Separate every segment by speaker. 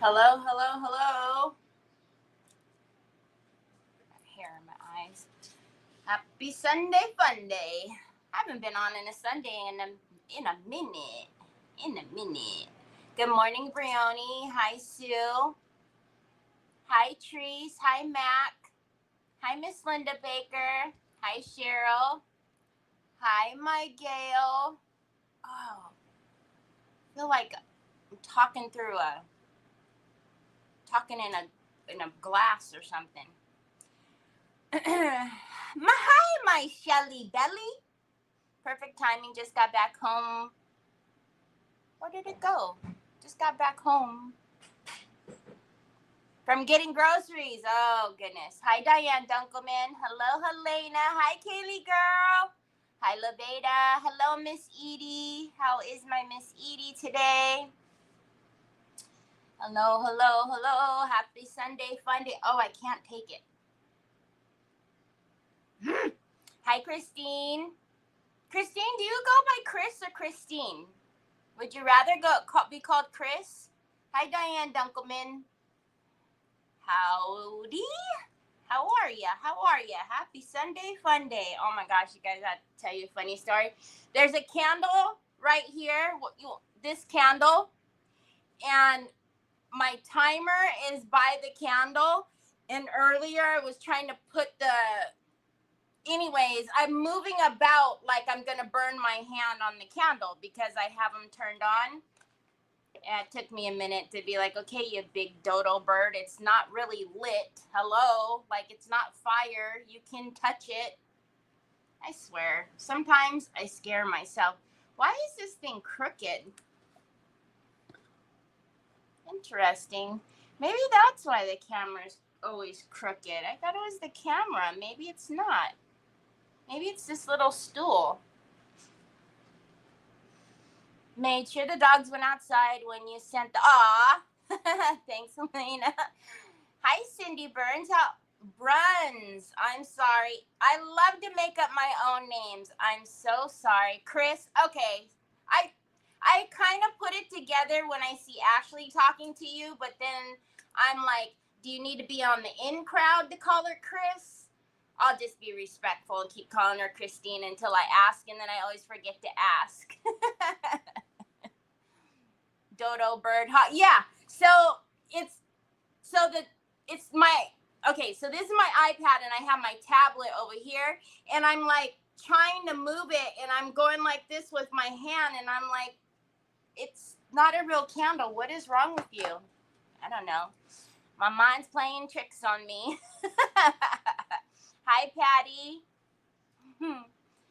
Speaker 1: Hello, hello, hello. Hair in my eyes. Happy Sunday fun day. Haven't been on in a Sunday in a minute. In a minute. Good morning, Brioni. Hi, Sue. Hi, Treese. Hi, Mac. Hi, Miss Linda Baker. Hi, Cheryl. Hi, my Gail. Oh, I feel like I'm talking in a glass or something. Hi, my Shelly Belly. Perfect timing. Just got back home. Where did it go? Just got back home from getting groceries. Oh, goodness. Hi, Diane Dunkelman. Hello, Helena. Hi, Kaylee girl. Hi, Laveda. Hello, Miss Edie. How is my Miss Edie today? Hello, hello, hello. Happy Sunday fun day. Oh, I can't take it. Hi, Christine. Christine, do you go by Chris or Christine? Would you rather be called Chris? Hi, Diane Dunkelman. Howdy. How are ya? How are ya? Happy Sunday fun day. Oh my gosh, you guys, I gotta tell you a funny story. There's a candle right here. This candle. And my timer is by the candle. And earlier I was trying to put anyways, I'm moving about like I'm going to burn my hand on the candle because I have them turned on. And it took me a minute to be like, okay, you big dodo bird, it's not really lit. Hello? Like, it's not fire. You can touch it. I swear. Sometimes I scare myself. Why is this thing crooked? Interesting. Maybe that's why the camera's always crooked. I thought it was the camera. Maybe it's not. Maybe it's this little stool. Made sure the dogs went outside when you sent the... Aw! Thanks, Elena. Hi, Cindy Burns. Bruns. I'm sorry. I love to make up my own names. I'm so sorry. Chris, okay. I kind of put it together when I see Ashley talking to you, but then I'm like, do you need to be on the in crowd to call her Chris? I'll just be respectful and keep calling her Christine until I ask, and then I always forget to ask. Dodo bird hot. Yeah. So so this is my iPad and I have my tablet over here and I'm like trying to move it and I'm going like this with my hand and I'm like, it's not a real candle. What is wrong with you? I don't know. My mind's playing tricks on me. Hi, Patty.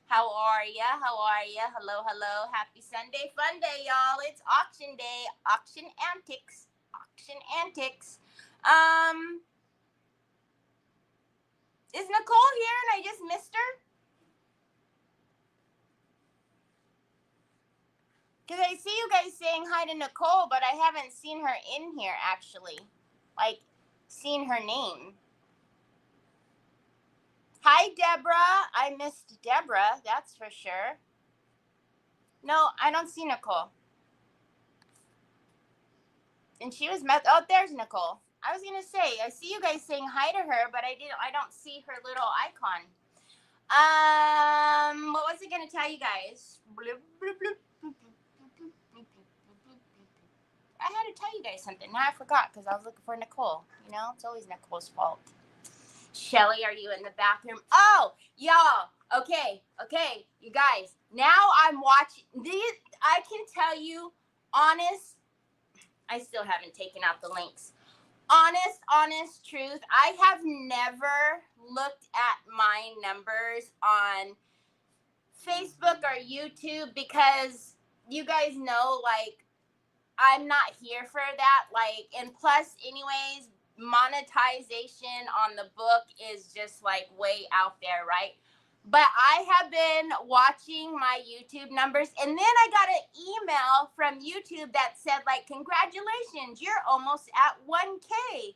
Speaker 1: How are ya? How are ya? Hello, hello. Happy Sunday fun day, y'all. It's auction day. Auction antics. Auction antics. Is Nicole here and I just missed her? Because I see you guys saying hi to Nicole, but I haven't seen her in here, actually. Like, seen her name. Hi, Deborah. I missed Deborah, that's for sure. No, I don't see Nicole. And she was oh, there's Nicole. I was gonna say, I see you guys saying hi to her, but I don't see her little icon. What was I gonna tell you guys? I had to tell you guys something. Now I forgot because I was looking for Nicole. You know, it's always Nicole's fault. Shelly, are you in the bathroom? Oh, y'all. Okay, you guys. Now I'm watching these. I can tell you, honest. I still haven't taken out the links. Honest truth. I have never looked at my numbers on Facebook or YouTube because you guys know, like, I'm not here for that. Like, and plus, anyways, monetization on the book is just like way out there, right? But I have been watching my YouTube numbers, and then I got an email from YouTube that said, like, congratulations, you're almost at 1K.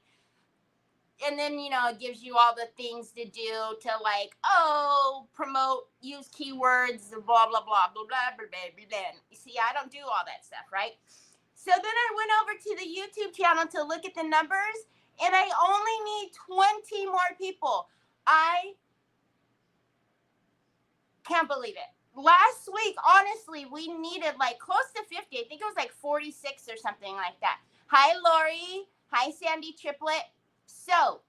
Speaker 1: And then, you know, it gives you all the things to do to, like, promote, use keywords, blah, blah, blah, blah, blah, blah, blah, blah. You see, I don't do all that stuff, right? So then I went over to the YouTube channel to look at the numbers, and I only need 20 more people. I can't believe it. Last week, honestly, we needed like close to 50. I think it was like 46 or something like that. Hi, Lori. Hi, Sandy Triplet. So,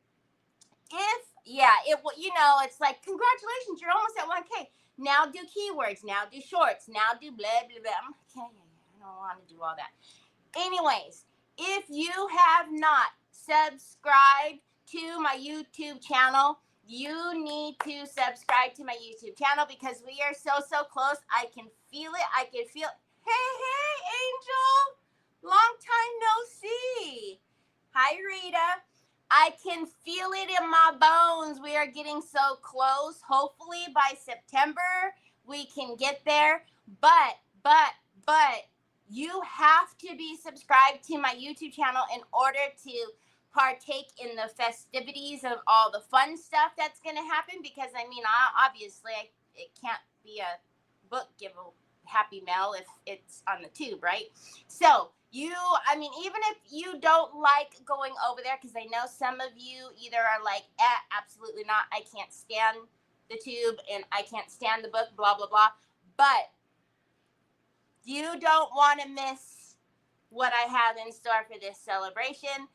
Speaker 1: it's like, congratulations, you're almost at 1K. Now do keywords. Now do shorts. Now do blah, blah, blah. I'm like, okay, I don't want to do all that. Anyways, if you have not subscribed to my YouTube channel, you need to subscribe to my YouTube channel because we are so close. I can feel it. I can feel. Hey, Angel. Long time no see. Hi, Rita. I can feel it in my bones. We are getting so close. Hopefully by September we can get there. But you have to be subscribed to my YouTube channel in order to partake in the festivities of all the fun stuff that's going to happen. Because, I mean, it can't be a book give a happy mail if it's on the tube, right? So, even if you don't like going over there, because I know some of you either are like, absolutely not, I can't stand the tube and I can't stand the book, blah, blah, blah. But you don't want to miss what I have in store for this celebration.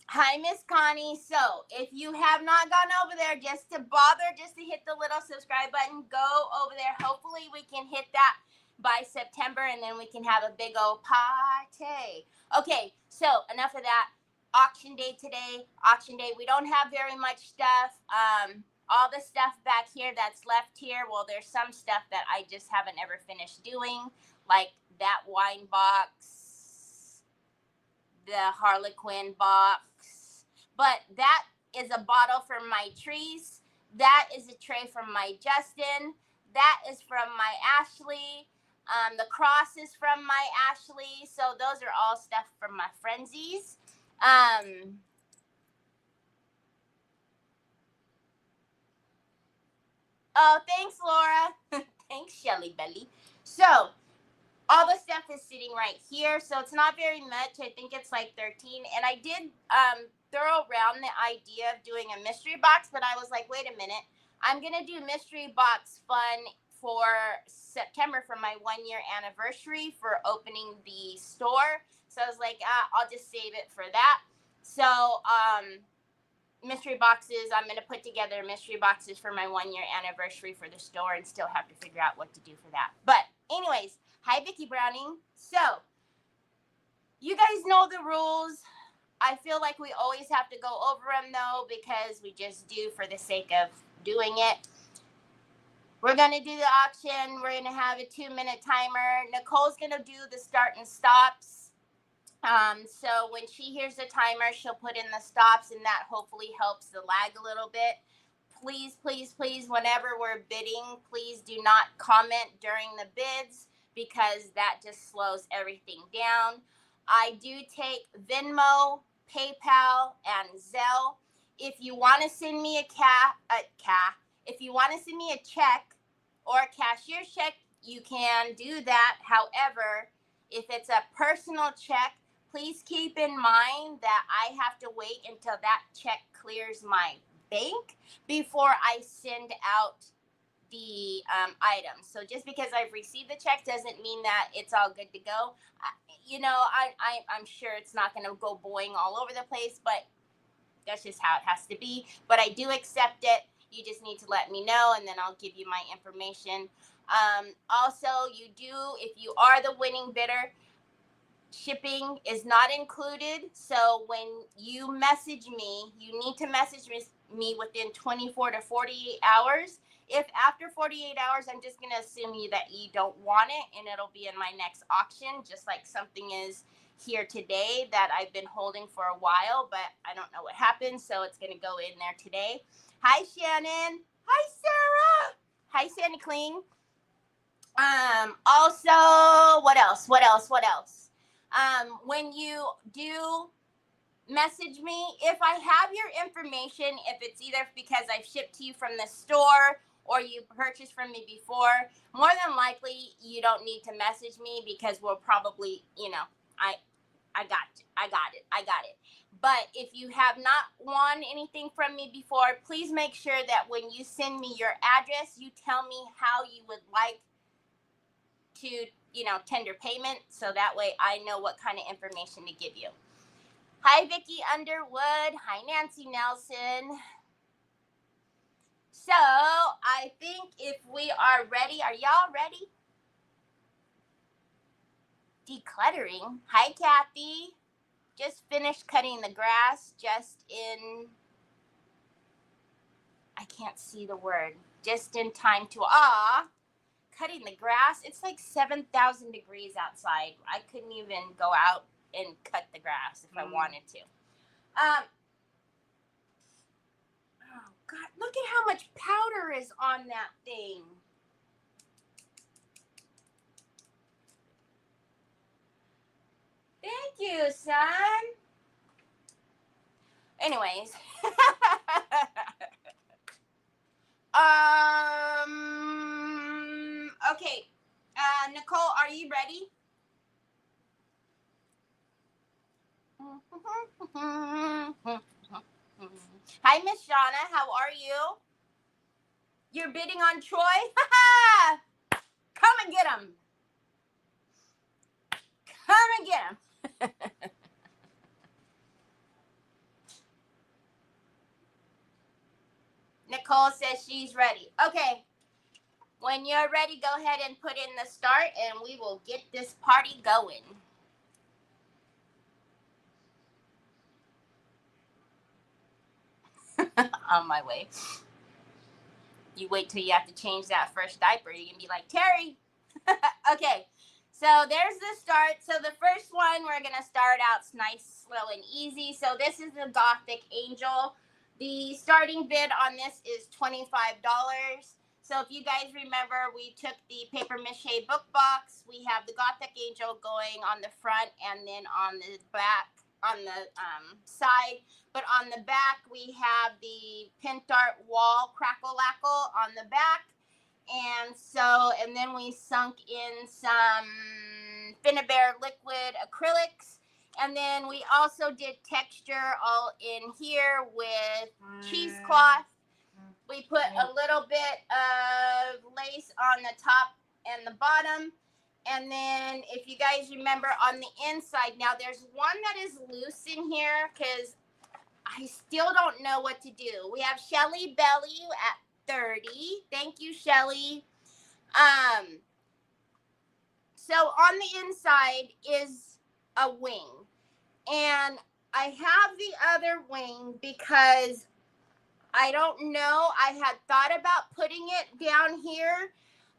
Speaker 1: Hi, Miss Connie. So if you have not gone over there, just to hit the little subscribe button, go over there. Hopefully we can hit that by September, and then we can have a big old party. Okay, so enough of that. Auction day today. Auction day. We don't have very much stuff. All the stuff back here that's left here, well, there's some stuff that I just haven't ever finished doing, like that wine box, the Harlequin box. But that is a bottle from my trees. That is a tray from my Justin. That is from my Ashley. The cross is from my Ashley. So those are all stuff from my frenzies. Oh, thanks, Laura. Thanks, Shelly Belly. So all the stuff is sitting right here. So it's not very much. I think it's like 13. And I did throw around the idea of doing a mystery box, but I was like, wait a minute. I'm going to do mystery box fun for September for my 1-year anniversary for opening the store. So I was like, I'll just save it for that. So mystery boxes, I'm going to put together mystery boxes for my 1-year anniversary for the store and still have to figure out what to do for that. But anyways, hi, Vicky Browning. So you guys know the rules. I feel like we always have to go over them, though, because we just do for the sake of doing it. We're going to do the auction. We're going to have a 2-minute timer. Nicole's going to do the start and stops. So when she hears the timer, she'll put in the stops, and that hopefully helps the lag a little bit. Please, whenever we're bidding, please do not comment during the bids because that just slows everything down. I do take Venmo, PayPal, and Zelle. If you want to send me if you want to send me a check or a cashier's check, you can do that. However, if it's a personal check, please keep in mind that I have to wait until that check clears my bank before I send out the items. So just because I've received the check doesn't mean that it's all good to go. I'm sure it's not going to go boing all over the place, but that's just how it has to be. But I do accept it. You just need to let me know, and then I'll give you my information. Also, if you are the winning bidder, shipping is not included. So when you message me, you need to message me within 24 to 48 hours. If after 48 hours, I'm just going to assume that you don't want it, and it'll be in my next auction, just like something is here today that I've been holding for a while, but I don't know what happened, so it's going to go in there today. Hi, Shannon. Hi, Sarah. Hi, Sandy Kling. Also, what else? When you do message me, if I have your information, if it's either because I've shipped to you from the store or you purchased from me before, more than likely you don't need to message me because we'll probably, I got it. But if you have not won anything from me before, please make sure that when you send me your address, you tell me how you would like to, tender payment. So that way I know what kind of information to give you. Hi, Vicki Underwood. Hi, Nancy Nelson. So I think if we are ready, are y'all ready? Decluttering. Hi, Kathy. Just finished cutting the grass I can't see the word, just in time to, cutting the grass. It's like 7,000 degrees outside. I couldn't even go out and cut the grass if I wanted to. Oh God, look at how much powder is on that thing. Thank you, son. Anyways. Okay. Nicole, are you ready? Hi, Miss Shauna. How are you? You're bidding on Troy? Come and get him. Come and get him. Nicole says she's ready. Okay. When you're ready, go ahead and put in the start and we will get this party going. On my way. You wait till you have to change that first diaper. You can be like, Terry. Okay. So there's the start. So the first one, we're going to start out nice, slow, and easy. So this is the Gothic Angel. The starting bid on this is $25. So if you guys remember, we took the paper mache book box. We have the Gothic Angel going on the front and then on the back, on the side. But on the back, we have the Pint Art Wall Crackle-Lackle on the back. And then we sunk in some Finnabair liquid acrylics. And then we also did texture all in here with cheesecloth. We put a little bit of lace on the top and the bottom. And then if you guys remember on the inside, now there's one that is loose in here because I still don't know what to do. We have Shelly Belly at 30. Thank you, Shelly. So on the inside is a wing. And I have the other wing because I don't know. I had thought about putting it down here,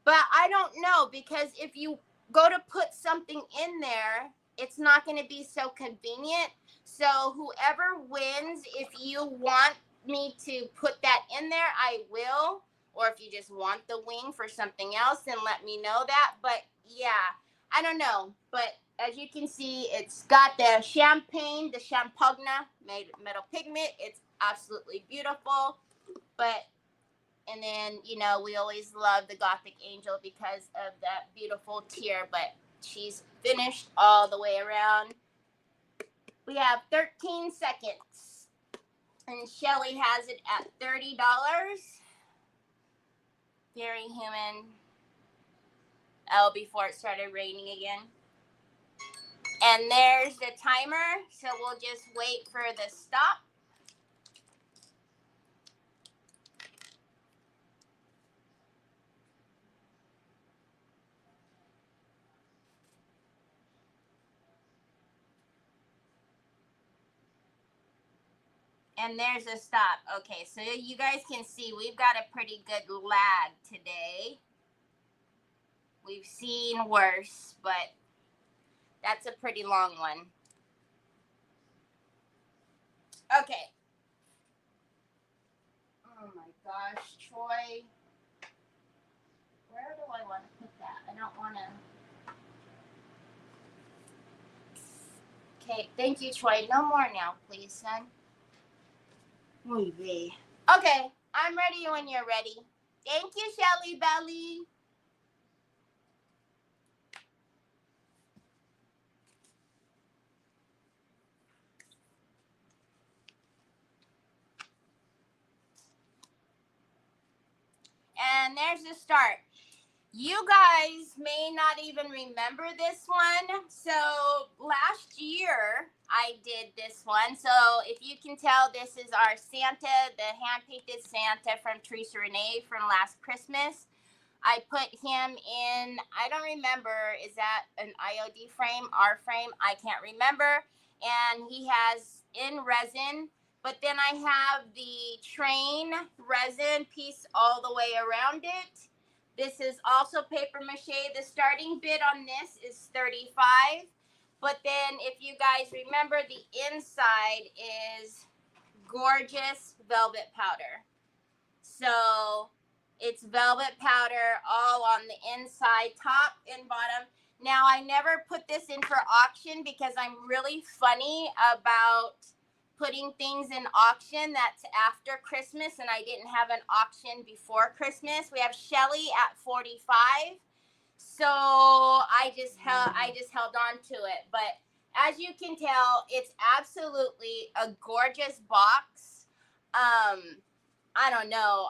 Speaker 1: but I don't know because if you go to put something in there, it's not going to be so convenient. So whoever wins, if you want me to put that in there, I will. Or if you just want the wing for something else, then let me know that. But yeah, I don't know. But as you can see, it's got the champagne, the champagne metal pigment. It's absolutely beautiful. But, and then, we always love the Gothic Angel because of that beautiful tear. But she's finished all the way around. We have 13 seconds. And Shelly has it at $30. Very human. Oh, before it started raining again. And there's the timer. So we'll just wait for the stop. And there's a stop. Okay, so you guys can see we've got a pretty good lag today. We've seen worse, but that's a pretty long one. Okay. Oh my gosh, Troy. Where do I want to put that? I don't want to. Okay, thank you, Troy. No more now, please, son. Okay, I'm ready when you're ready. Thank you, Shelly Belly. And there's the start. You guys may not even remember this one. So last year I did this one. So if you can tell, this is our Santa, the hand-painted Santa from Teresa Renee from last Christmas. I put him in, I don't remember, is that an IOD frame, R frame? I can't remember. And he has in resin, but then I have the train resin piece all the way around it. This is also paper mache. The starting bid on this is $35. But then if you guys remember, the inside is gorgeous velvet powder. So it's velvet powder all on the inside, top and bottom. Now, I never put this in for auction because I'm really funny about putting things in auction that's after Christmas, and I didn't have an auction before Christmas. We have Shelly at 45. So I just held on to it. But as you can tell, it's absolutely a gorgeous box. I don't know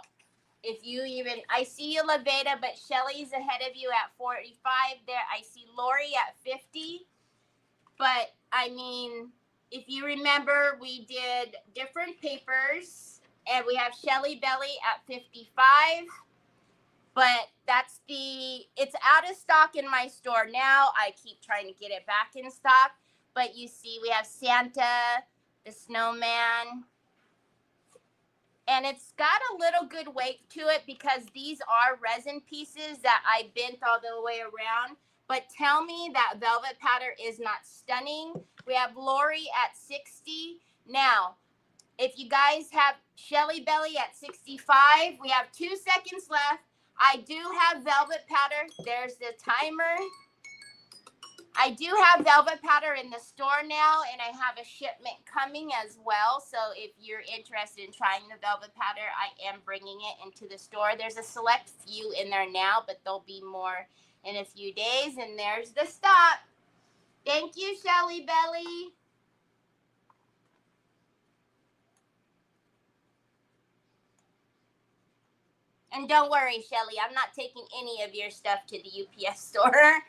Speaker 1: if you even, I see you, Leveda, but Shelly's ahead of you at 45 there. I see Lori at 50. But I mean, if you remember, we did different papers, and we have Shelly Belly at 55. But that's it's out of stock in my store now. I keep trying to get it back in stock. But you see, we have Santa, the snowman. And it's got a little good weight to it because these are resin pieces that I bent all the way around. But tell me that velvet powder is not stunning. We have Lori at 60. Now, if you guys have Shelly Belly at 65, we have 2 seconds left. I do have velvet powder. There's the timer. I do have velvet powder in the store now, and I have a shipment coming as well. So if you're interested in trying the velvet powder, I am bringing it into the store. There's a select few in there now, but there'll be more in a few days. And there's the stop. Thank you, Shelly Belly. And don't worry, Shelly, I'm not taking any of your stuff to the UPS store.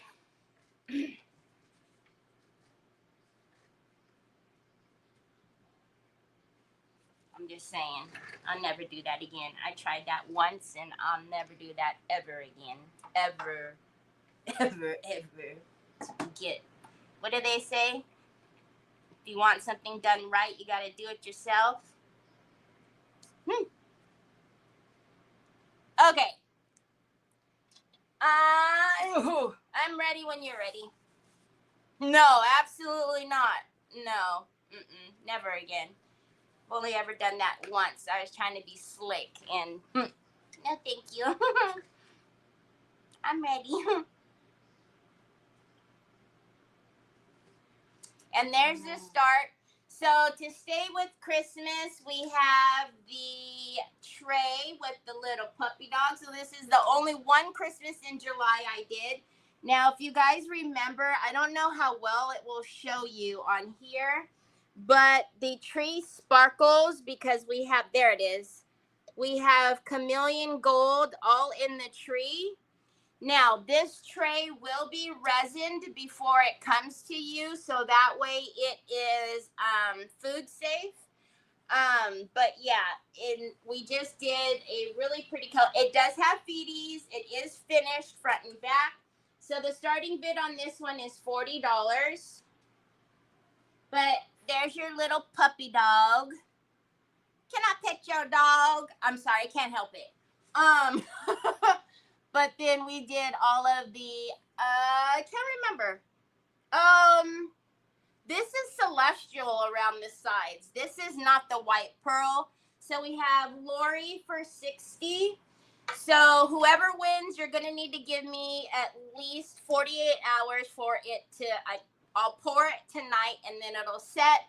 Speaker 1: I'm just saying, I'll never do that again. I tried that once, and I'll never do that ever again. Ever, ever, ever. What do they say? If you want something done right, you got to do it yourself. Okay. I'm ready when you're ready. No, absolutely not. No. Never again. I've only ever done that once. I was trying to be slick, and no, thank you. I'm ready. And there's the start. So to stay with Christmas, we have the tray with the little puppy dog. So this is the only one Christmas in July I did. Now, if you guys remember, I don't know how well it will show you on here, but the tree sparkles because we have, there it is. We have chameleon gold all in the tree. Now, this tray will be resined before it comes to you, so that way it is food safe. But yeah, we just did a really pretty color. It does have feeties. It is finished front and back. So the starting bid on this one is $40. But there's your little puppy dog. Can I pet your dog? I'm sorry, I can't help it. But then we did all of the, I can't remember. This is celestial around the sides. This is not the white pearl. So we have Lori for 60. So whoever wins, you're going to need to give me at least 48 hours for it to, I'll pour it tonight, and then it'll set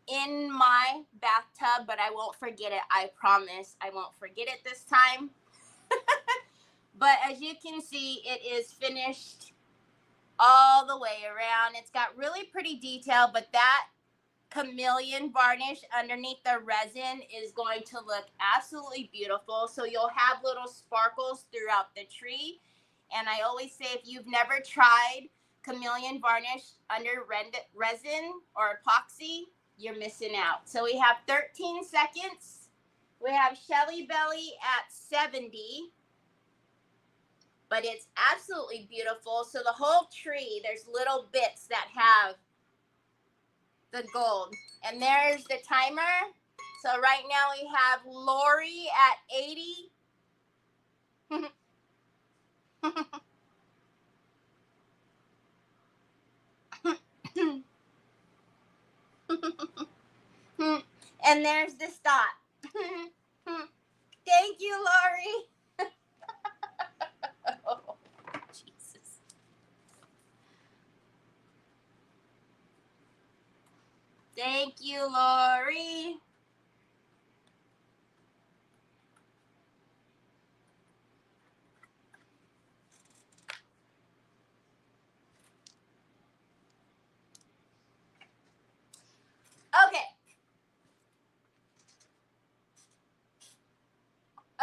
Speaker 1: in my bathtub, but I won't forget it. I promise I won't forget it this time. But as you can see, it is finished all the way around. It's got really pretty detail, but that chameleon varnish underneath the resin is going to look absolutely beautiful. So you'll have little sparkles throughout the tree. And I always say, if you've never tried chameleon varnish under resin or epoxy, you're missing out. So we have 13 seconds. We have Shelly Belly at 70. But it's absolutely beautiful. So the whole tree, there's little bits that have the gold. And there's the timer. So right now we have Lori at 80. And there's the stop. Thank you, Lori. Oh, Jesus. Thank you, Lori. Okay.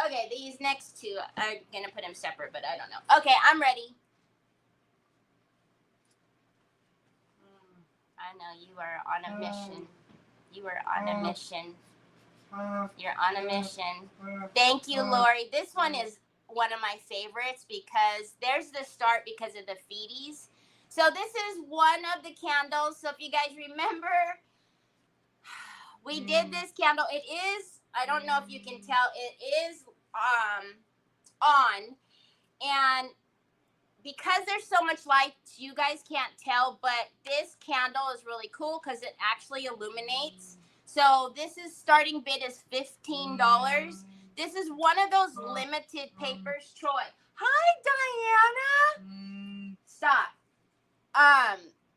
Speaker 1: Okay, these next two are going to put them separate, but I don't know. Okay, I'm ready. I know you are on a mission. You are on a mission. You're on a mission. Thank you, Lori. This one is one of my favorites because there's the start because of the feeties. So this is one of the candles. So if you guys remember, we did this candle. It is, I don't know if you can tell, it is on. And because there's so much light, you guys can't tell, but this candle is really cool because it actually illuminates. So this is starting bid is $15. This is one of those limited papers, Troy. Hi, Diana. Stop.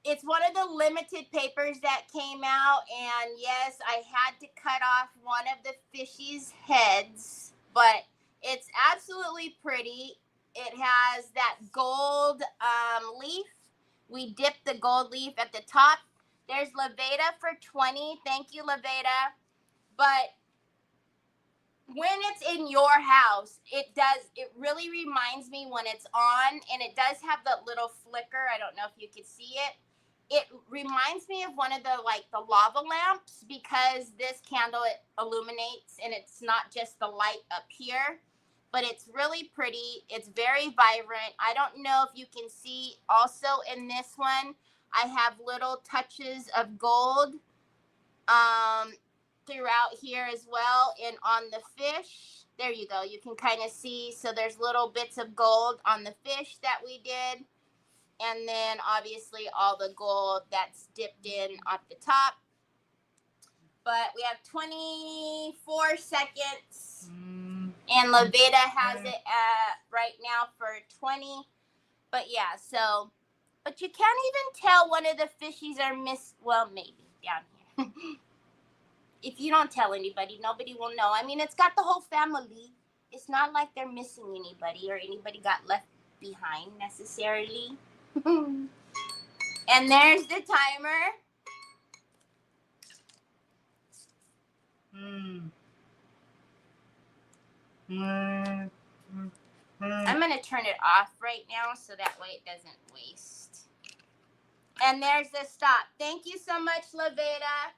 Speaker 1: It's one of the limited papers that came out, and yes, I had to cut off one of the fishies' heads, but it's absolutely pretty. It has that gold leaf. We dipped the gold leaf at the top. There's Levada for 20. Thank you, Levada. But when it's in your house, it really reminds me when it's on, and it does have that little flicker. I don't know if you can see it. It reminds me of one of the lava lamps because this candle, it illuminates, and it's not just the light up here, but it's really pretty. It's very vibrant. I don't know if you can see also in this one, I have little touches of gold throughout here as well, and on the fish. There you go. You can kind of see. So there's little bits of gold on the fish that we did. And then obviously all the gold that's dipped in at the top. But we have 24 seconds. And Levada has it right now for 20. But yeah, so, but you can't even tell one of the fishies are well, maybe down here. If you don't tell anybody, nobody will know. I mean, it's got the whole family. It's not like they're missing anybody or anybody got left behind necessarily. And there's the timer. I'm going to turn it off right now so that way it doesn't waste. And there's the stop. Thank you so much, Levada.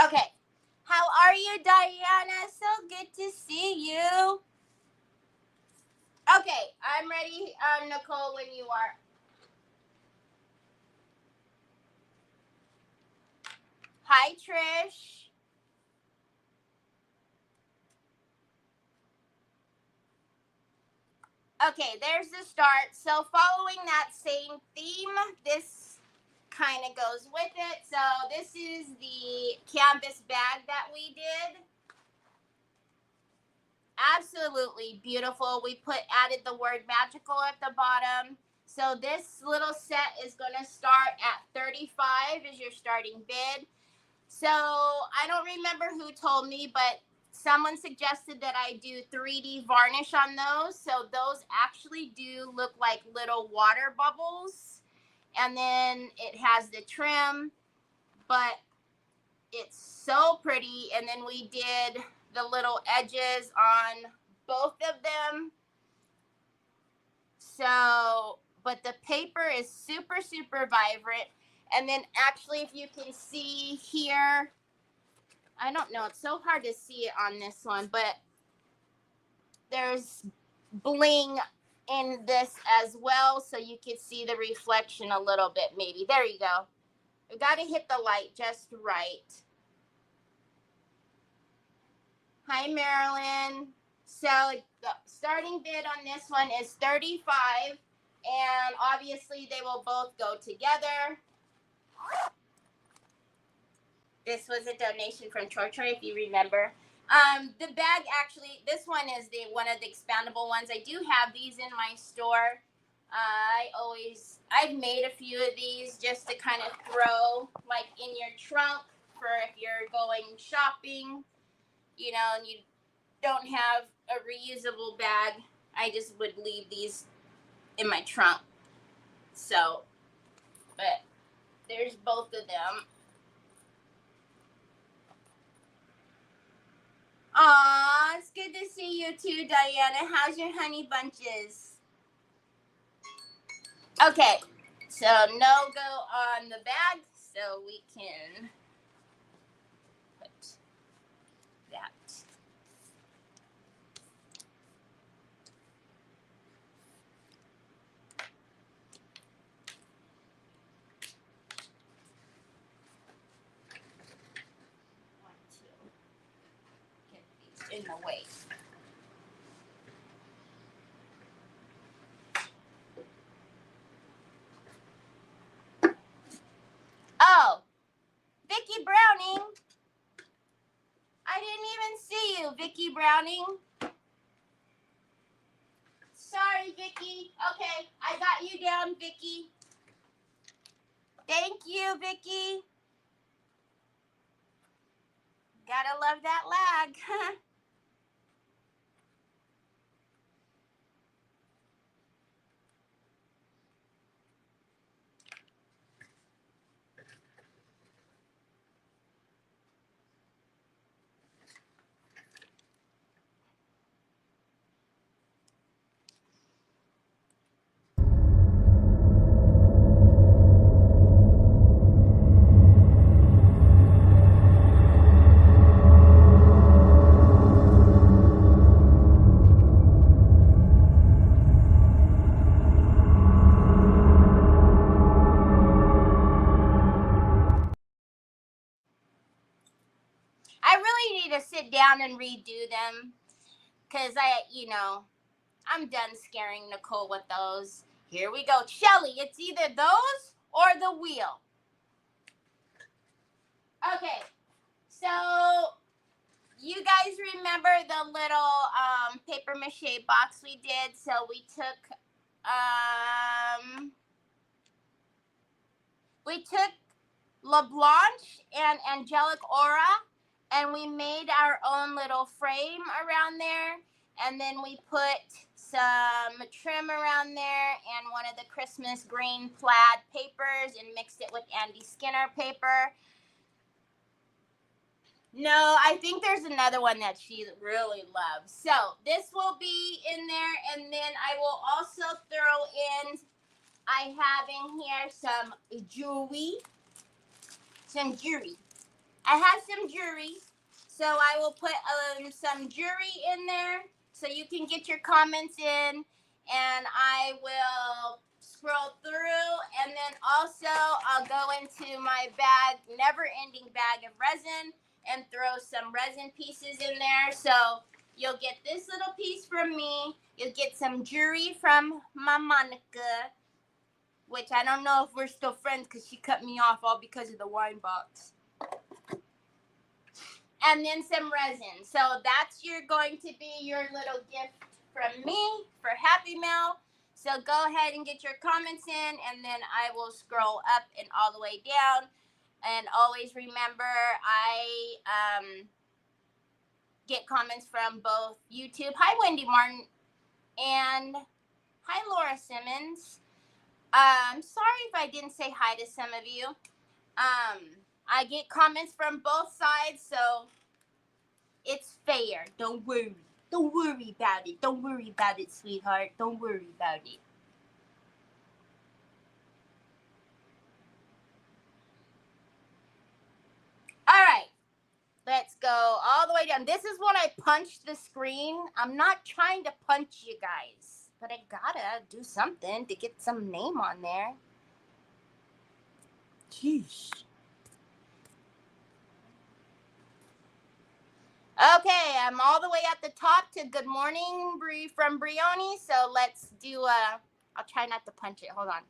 Speaker 1: Okay. How are you, Diana? So good to see you. Okay, I'm ready, Nicole, when you are. Hi, Trish. Okay, there's the start. So following that same theme, this kind of goes with it. So this is the canvas bag that we did. Absolutely beautiful. We added the word magical at the bottom. So this little set is going to start at 35 as your starting bid. So I don't remember who told me, but someone suggested that I do 3D varnish on those. So those actually do look like little water bubbles. And then it has the trim, but it's so pretty. And then we did the little edges on both of them. So, but the paper is super, super vibrant. And then actually, if you can see here, I don't know, it's so hard to see it on this one, but there's bling in this as well. So you can see the reflection a little bit, maybe. There you go. We got to hit the light just right. Hi, Marilyn. So the starting bid on this one is 35, and obviously they will both go together. This was a donation from Troy, if you remember. The bag actually, this one is one of the expandable ones. I do have these in my store. I've made a few of these just to kind of throw like in your trunk for if you're going shopping, you know, and you don't have a reusable bag. I just would leave these in my trunk. So, but there's both of them. Aw, it's good to see you too, Diana. How's your honey bunches? Okay, so no go on the bag, so we can put that. In the way. Oh, Vicky Browning. I didn't even see you, Vicky Browning. Sorry, Vicky. Okay, I got you down, Vicky. Thank you, Vicky. Gotta love that lag. I really need to sit down and redo them because I'm done scaring Nicole with those. Here we go. Shelly, it's either those or the wheel. Okay, so you guys remember the little paper mache box we did? So we took La Blanche and Angelic Aura, and we made our own little frame around there. And then we put some trim around there and one of the Christmas green plaid papers and mixed it with Andy Skinner paper. No, I think there's another one that she really loves. So this will be in there, and then I will also throw in, I have in here some jewelry. I have some jewelry, so I will put some jewelry in there so you can get your comments in, and I will scroll through, and then also I'll go into my bag, never-ending bag of resin, and throw some resin pieces in there. So you'll get this little piece from me. You'll get some jewelry from my Monica, which I don't know if we're still friends because she cut me off all because of the wine box. and then some resin. So that's going to be your little gift from me for Happy Mail. So go ahead and get your comments in, and then I will scroll up and all the way down. And always remember, I get comments from both YouTube. Hi, Wendy Martin, and hi, Laura Simmons. I'm sorry if I didn't say hi to some of you. I get comments from both sides, so it's fair. Don't worry. Don't worry about it. Don't worry about it, sweetheart. Don't worry about it. All right. Let's go all the way down. This is when I punch the screen. I'm not trying to punch you guys, but I gotta do something to get some name on there. Jeez. Okay, I'm all the way at the top to good morning, Bree from Brioni. So let's do I'll try not to punch it. Hold on.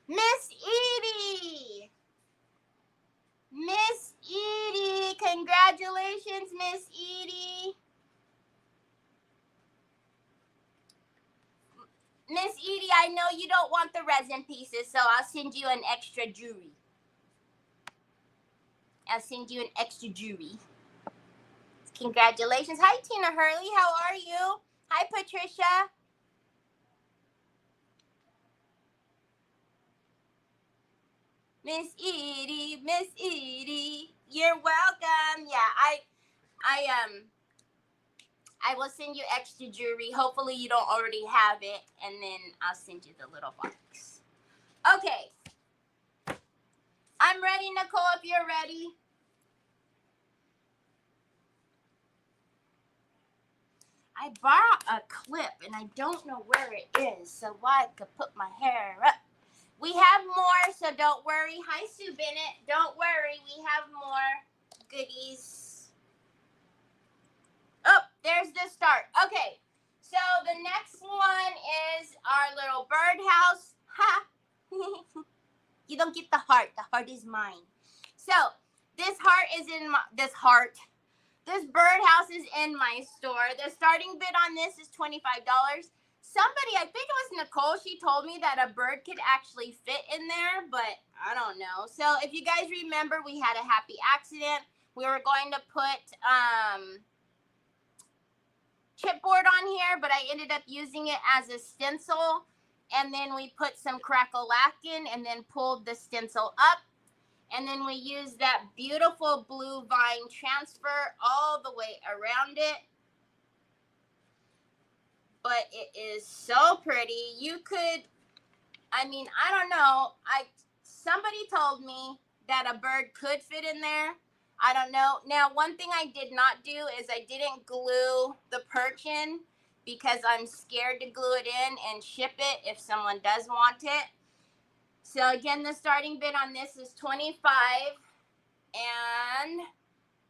Speaker 1: Miss Edie! Miss Edie! Congratulations, Miss Edie! Miss Edie, I know you don't want the resin pieces, so I'll send you an extra jewelry. I'll send you an extra jewelry. Congratulations. Hi, Tina Hurley. How are you? Hi, Patricia. Miss Edie, you're welcome. Yeah, I will send you extra jewelry. Hopefully you don't already have it, and then I'll send you the little box. Okay. I'm ready, Nicole, if you're ready. I bought a clip, and I don't know where it is, so I could put my hair up. We have more, so don't worry. Hi, Sue Bennett. Don't worry. We have more goodies. Oh, there's the start. Okay, so the next one is our little birdhouse. Ha! You don't get the heart. The heart is mine. So this heart is in my, this birdhouse is in my store. The starting bid on this is $25. Somebody, I think it was Nicole, she told me that a bird could actually fit in there, but I don't know. So if you guys remember, we had a happy accident. We were going to put chipboard on here, but I ended up using it as a stencil. And then we put some crackle-lackin' and then pulled the stencil up. And then we used that beautiful blue vine transfer all the way around it. But it is so pretty. You could, I mean, I don't know. Somebody told me that a bird could fit in there. I don't know. Now, one thing I did not do is I didn't glue the perch in because I'm scared to glue it in and ship it if someone does want it. So again, the starting bid on this is $25. And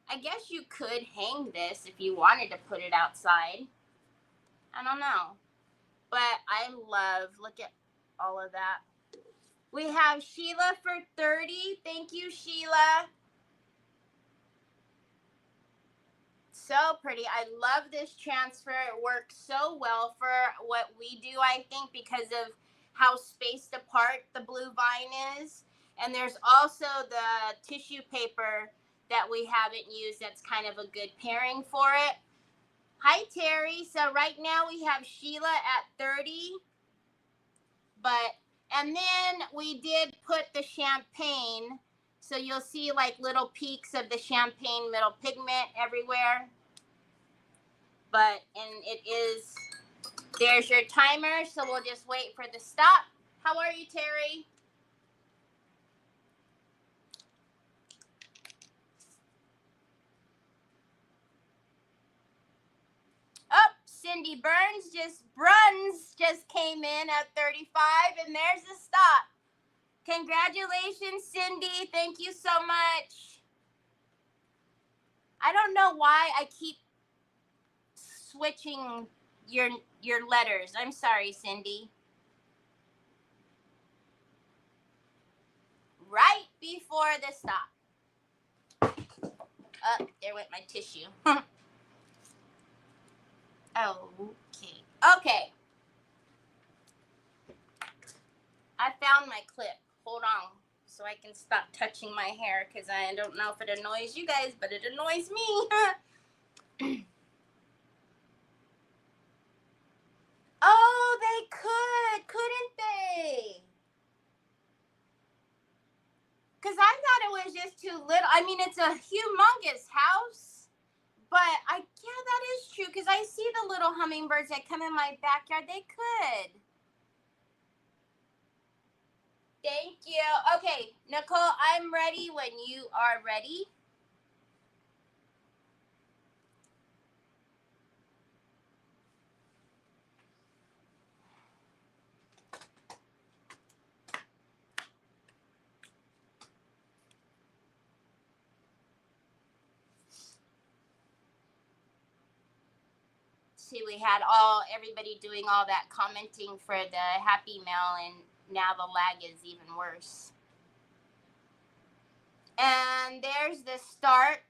Speaker 1: I guess you could hang this if you wanted to put it outside. I don't know. But I love, look at all of that. We have Sheila for $30. Thank you, Sheila. So pretty. I love this transfer. It works so well for what we do, I think, because of how spaced apart the blue vine is. And there's also the tissue paper that we haven't used that's kind of a good pairing for it. Hi, Terry. So right now we have Sheila at $30. And then we did put the champagne. So you'll see like little peaks of the champagne middle pigment everywhere. And it is, there's your timer. So we'll just wait for the stop. How are you, Terry? Oh, Cindy Bruns just came in at 35, and there's the stop. Congratulations, Cindy. Thank you so much. I don't know why I keep switching your letters. I'm sorry, Cindy. Right before the stop. Oh, there went my tissue. Okay. I found my clip. Hold on, so I can stop touching my hair, because I don't know if it annoys you guys, but it annoys me. Oh, they couldn't they? Because I thought it was just too little. I mean, it's a humongous house, but yeah, that is true, because I see the little hummingbirds that come in my backyard. They could. Thank you. Okay, Nicole, I'm ready when you are ready. See, we had everybody doing all that commenting for the Happy Mail, and now the lag is even worse. And there's the start.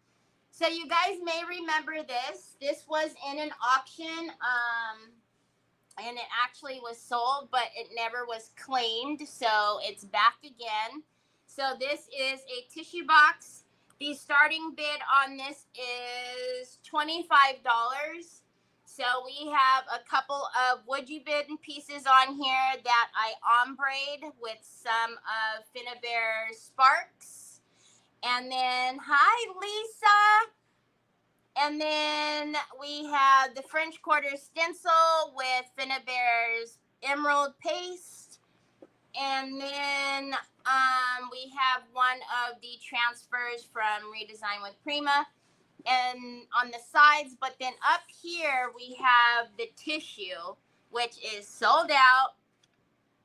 Speaker 1: So you guys may remember this. This was in an auction, and it actually was sold, but it never was claimed. So it's back again. So this is a tissue box. The starting bid on this is $25. So we have a couple of would you bid pieces on here that I ombre'd with some of Finnabare's Sparks. And then, hi, Lisa. And then we have the French Quarter stencil with Finnabare's Emerald Paste. And then we have one of the transfers from Redesign with Prima and on the sides. But then up here we have the tissue, which is sold out,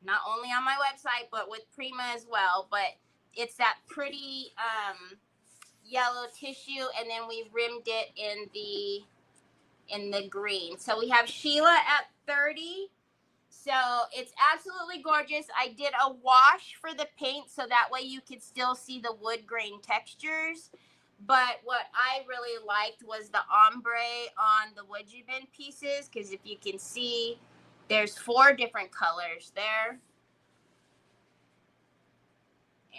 Speaker 1: not only on my website, but with Prima as well. But it's that pretty yellow tissue, and then we rimmed it in the green. So we have Sheila at 30. So it's absolutely gorgeous. I did a wash for the paint, so that way you could still see the wood grain textures. But what I really liked was the ombre on the wood you bin pieces, because if you can see, there's 4 different colors there.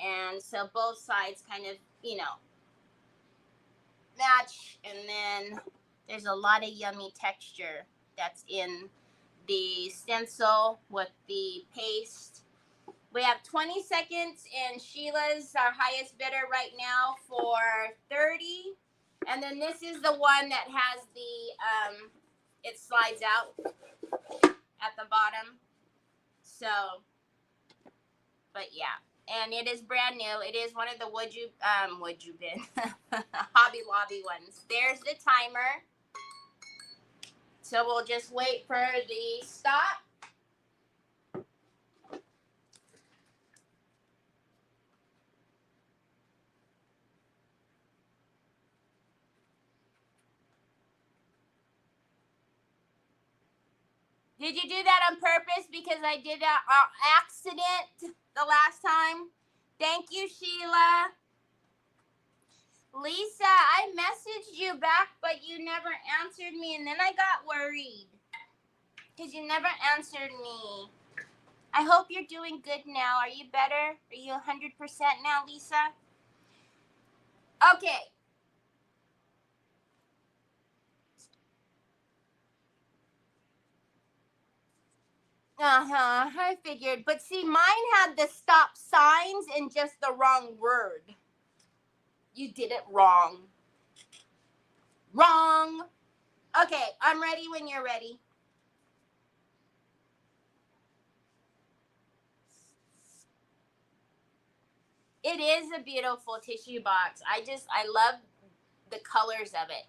Speaker 1: And so both sides kind of, match. And then there's a lot of yummy texture that's in the stencil with the paste. We have 20 seconds, and Sheila's our highest bidder right now for 30. And then this is the one that has the it slides out at the bottom. So, but yeah, and it is brand new. It is one of the would you bin Hobby Lobby ones. There's the timer. So we'll just wait for the stop. Did you do that on purpose? Because I did that on accident the last time. Thank you, Sheila. Lisa, I messaged you back, but you never answered me, and then I got worried because you never answered me. I hope you're doing good now. Are you better? Are you 100% now, Lisa? Okay. I figured. But see, mine had the stop signs and just the wrong word. You did it wrong. Wrong. Okay, I'm ready when you're ready. It is a beautiful tissue box. I love the colors of it.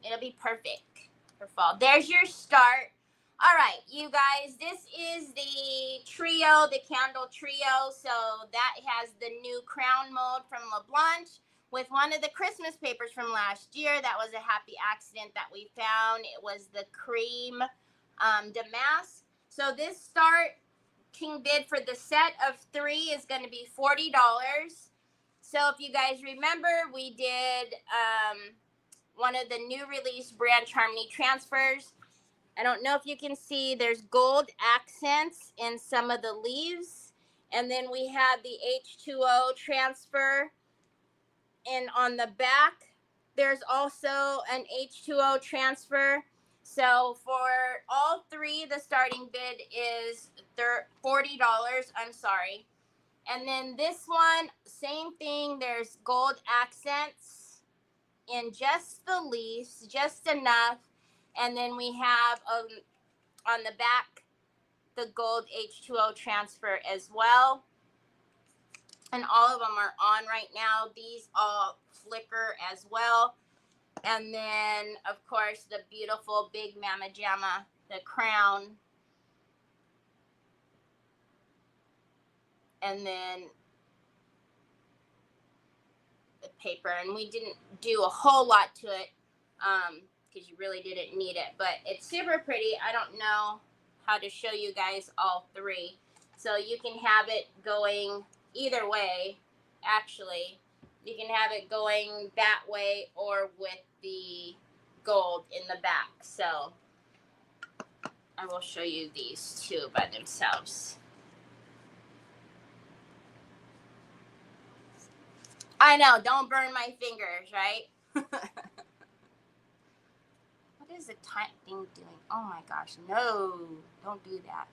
Speaker 1: It'll be perfect for fall. There's your start. All right, you guys, this is the trio, the candle trio. So that has the new crown mold from LeBlanc with one of the Christmas papers from last year. That was a happy accident that we found. It was the cream damask. So this starting bid for the set of 3 is going to be $40. So if you guys remember, we did one of the new release Branch Harmony transfers. I don't know if you can see, there's gold accents in some of the leaves. And then we have the H2O transfer. And on the back, there's also an H2O transfer. So for all 3, the starting bid is $40. I'm sorry. And then this one, same thing. There's gold accents in just the leaves, just enough. And then we have on the back the gold H2O transfer as well. And all of them are on right now. These all flicker as well. And then, of course, the beautiful Big Mama Jamma, the crown. And then the paper. And we didn't do a whole lot to it because you really didn't need it. But it's super pretty. I don't know how to show you guys all 3. So you can have it going either way, actually. You can have it going that way or with the gold in the back. So I will show you these 2 by themselves. I know, don't burn my fingers, right? What is the time thing doing? Oh my gosh, no, don't do that.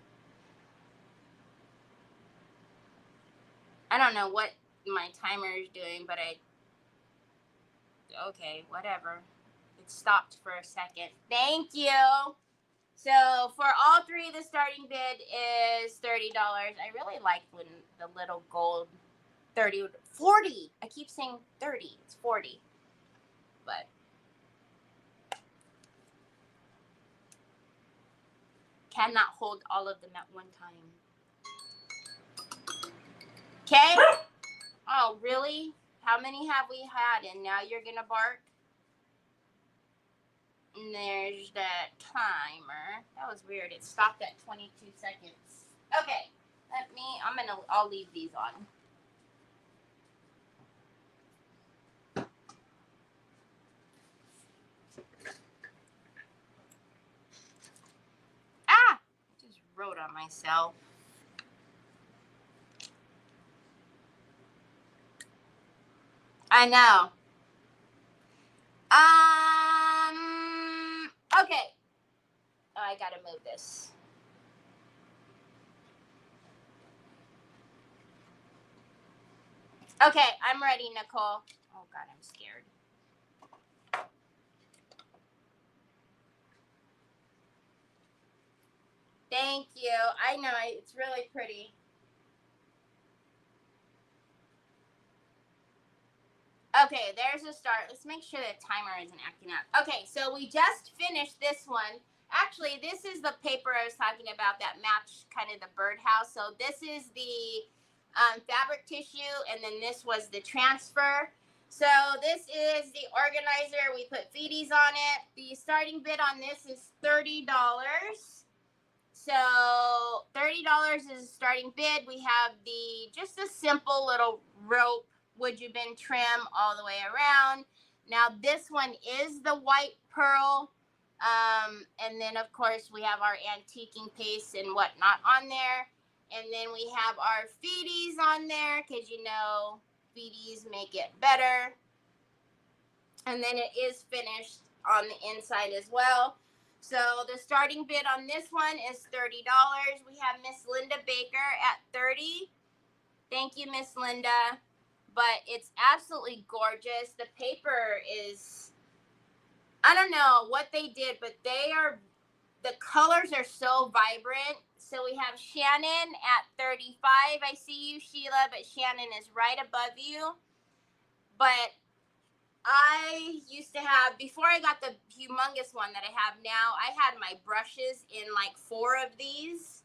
Speaker 1: I don't know what my timer is doing, but okay, whatever. It stopped for a second. Thank you. So for all 3, the starting bid is $30. I really like when the little gold 40. I keep saying 30. It's 40. But cannot hold all of them at one time. Okay? Oh, really? How many have we had? And now you're going to bark? And there's that timer. That was weird. It stopped at 22 seconds. Okay. I'll leave these on. Ah! I just wrote on myself. I know. Okay. Oh, I gotta move this. Okay, I'm ready, Nicole. Oh, God, I'm scared. Thank you. I know, it's really pretty. Okay, there's a start. Let's make sure the timer isn't acting up. Okay, so we just finished this one. Actually, this is the paper I was talking about that matched kind of the birdhouse. So this is the fabric tissue, and then this was the transfer. So this is the organizer. We put feeties on it. The starting bid on this is $30. So $30 is the starting bid. We have just a simple little rope wood bin trim all the way around. Now this one is the white pearl. And then of course we have our antiquing paste and whatnot on there. And then we have our feeties on there because feeties make it better. And then it is finished on the inside as well. So the starting bid on this one is $30. We have Miss Linda Baker at $30. Thank you, Miss Linda. But it's absolutely gorgeous. The paper is, I don't know what they did, but the colors are so vibrant. So we have Shannon at 35. I see you, Sheila, but Shannon is right above you. But I used to have, before I got the humongous one that I have now, I had my brushes in like 4 of these.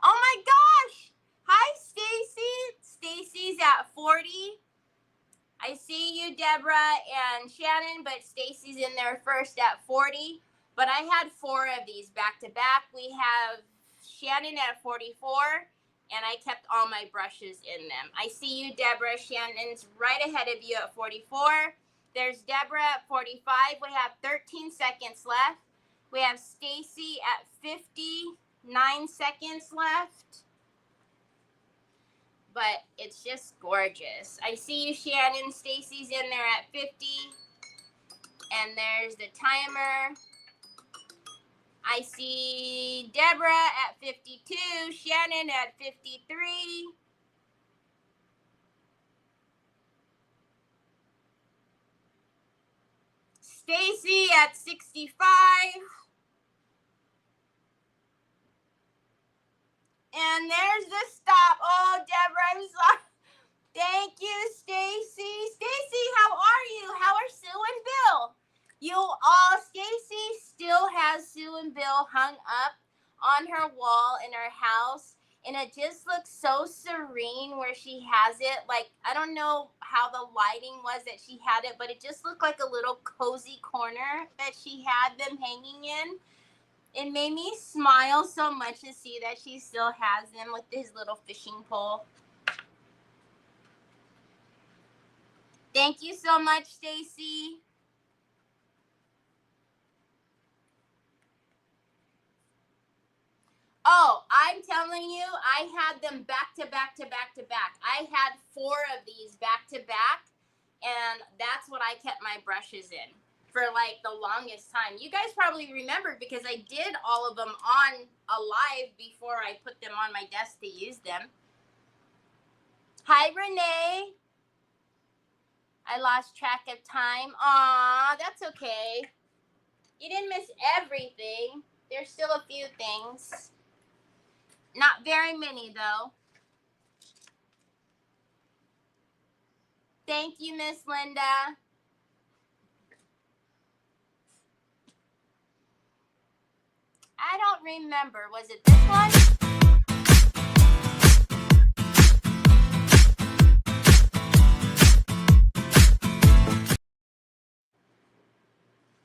Speaker 1: Oh my gosh! Hi, Stacy. Stacy's at 40. I see you, Deborah and Shannon, but Stacy's in there first at 40. But I had 4 of these back to back. We have Shannon at 44, and I kept all my brushes in them. I see you, Deborah. Shannon's right ahead of you at 44. There's Deborah at 45. We have 13 seconds left. We have Stacy at 59 seconds left. But it's just gorgeous. I see you, Shannon. Stacy's in there at 50. And there's the timer. I see Deborah at 52, Shannon at 53. Stacy at 65. And there's the stop. Oh, Deborah, I'm sorry. Thank you, Stacy. Stacy, how are you? How are Sue and Bill? Stacy still has Sue and Bill hung up on her wall in her house, and it just looks so serene where she has it. Like, I don't know how the lighting was that she had it, but it just looked like a little cozy corner that she had them hanging in. It made me smile so much to see that she still has them with his little fishing pole. Thank you so much, Stacy. Oh, I'm telling you, I had them back to back to back to back. I had 4 of these back to back, and that's what I kept my brushes in for like the longest time. You guys probably remember because I did all of them on a live before I put them on my desk to use them. Hi, Renee. I lost track of time. Aw, that's okay. You didn't miss everything. There's still a few things. Not very many, though. Thank you, Miss Linda. I don't remember. Was it this one?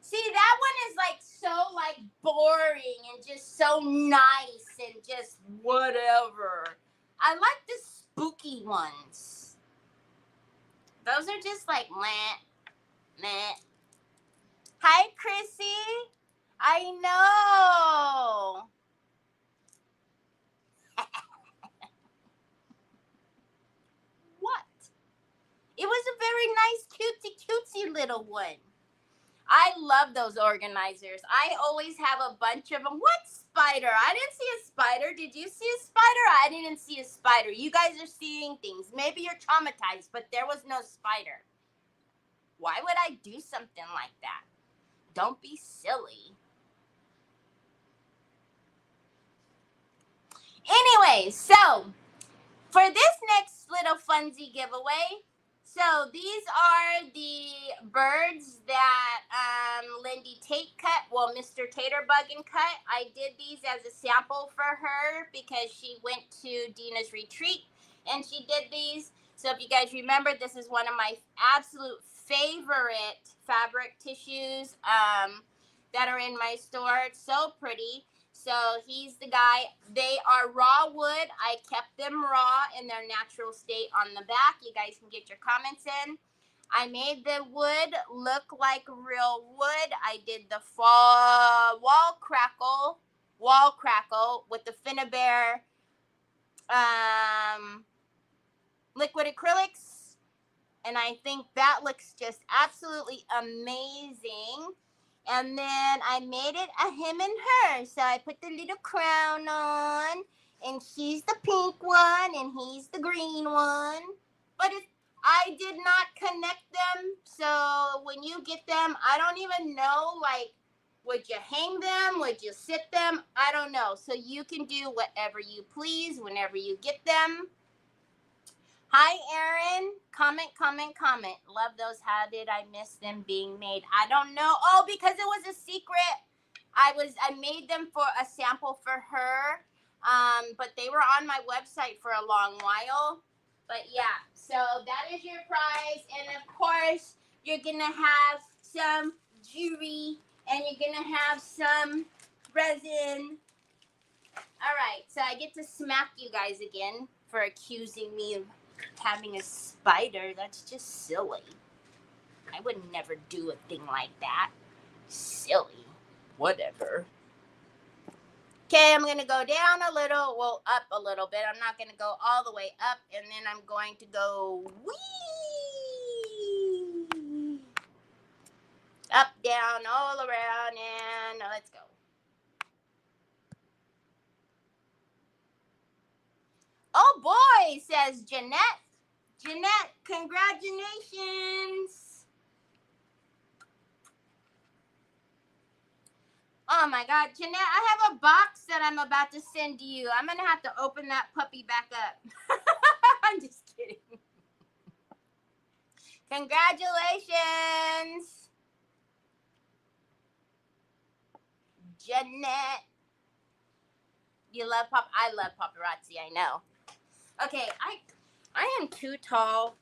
Speaker 1: See, that one is like so like boring and just so nice and just whatever. I like the spooky ones. Those are just like meh, meh. Hi, Chrissy. I know. What? It was a very nice, cutesy little one. I love those organizers. I always have a bunch of them. What spider? I didn't see a spider. Did you see a spider? I didn't see a spider. You guys are seeing things. Maybe you're traumatized, but there was no spider. Why would I do something like that? Don't be silly. Anyway, so for this next little funsy giveaway, so these are the birds that Lindy Tate cut. Well, Mr. Taterbuggen cut. I did these as a sample for her because she went to Dina's retreat and she did these. So if you guys remember, this is one of my absolute favorite fabric tissues that are in my store. It's so pretty. So he's the guy. They are raw wood. I kept them raw in their natural state on the back. You guys can get your comments in. I made the wood look like real wood. I did the wall crackle with the Finnabair liquid acrylics. And I think that looks just absolutely amazing. And then I made it a him and her. So I put the little crown on. And she's the pink one. And he's the green one. But I did not connect them. So when you get them, I don't even know, like, would you hang them? Would you sit them? I don't know. So you can do whatever you please whenever you get them. Hi, Erin. Comment. Love those. How did I miss them being made? I don't know. Oh, because it was a secret. I made them for a sample for her. But they were on my website for a long while. But yeah, so that is your prize. And of course, you're going to have some jewelry and you're gonna have some resin. All right, so I get to smack you guys again for accusing me of having a spider. That's just silly. I would never do a thing like that. Silly. Whatever. Okay, I'm gonna go down a little, well, up a little bit. I'm not gonna go all the way up, and then I'm going to go wee. Up, down, all around, and let's go. Oh boy, says Jeanette. Jeanette, congratulations. Oh my God, Jeanette, I have a box that I'm about to send to you. I'm gonna have to open that puppy back up. I'm just kidding. Congratulations, Jeanette. You love I love paparazzi, I know. Okay, I am too tall,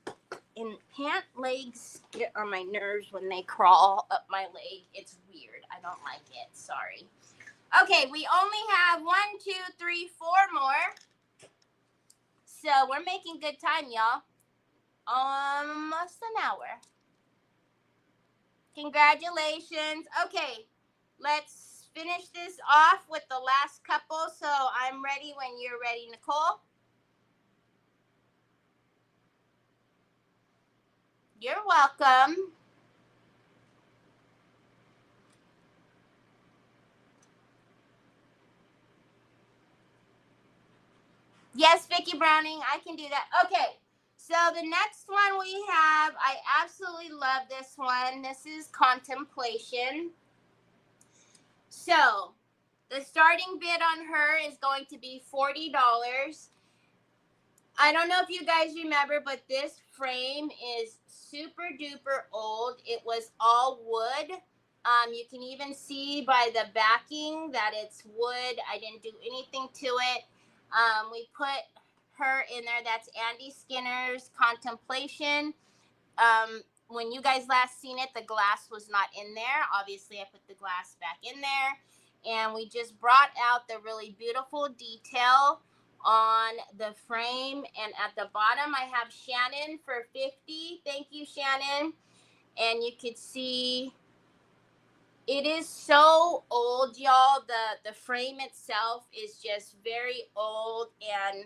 Speaker 1: and pant legs get on my nerves when they crawl up my leg. It's weird. I don't like it. Sorry. Okay, we only have 1, 2, 3, 4 more. So we're making good time, y'all. Almost an hour. Congratulations. Okay, let's finish this off with the last couple. So I'm ready when you're ready, Nicole. You're welcome. Yes, Vicky Browning, I can do that. Okay, so the next one we have, I absolutely love this one. This is Contemplation. So the starting bid on her is going to be $40. I don't know if you guys remember, but this frame is super duper old. It was all wood. You can even see by the backing that it's wood. I didn't do anything to it. We put her in there. That's Andy Skinner's Contemplation. When you guys last seen it, the glass was not in there. Obviously, I put the glass back in there. And we just brought out the really beautiful detail on the frame. And at the bottom, I have Shannon for $50. Thank you, Shannon. And you could see it is so old, y'all. The frame itself is just very old and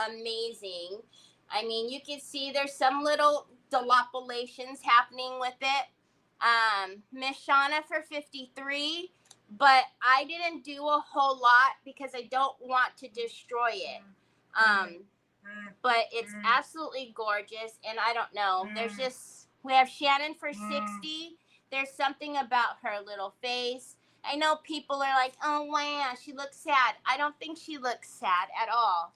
Speaker 1: amazing. I mean, you can see there's some little dilapidations happening with it. Miss Shauna for $53, but I didn't do a whole lot because I don't want to destroy it. But it's absolutely gorgeous, and I don't know. There's just, we have Shannon for $60. There's something about her little face. I know people are like, oh, wow, she looks sad. I don't think she looks sad at all.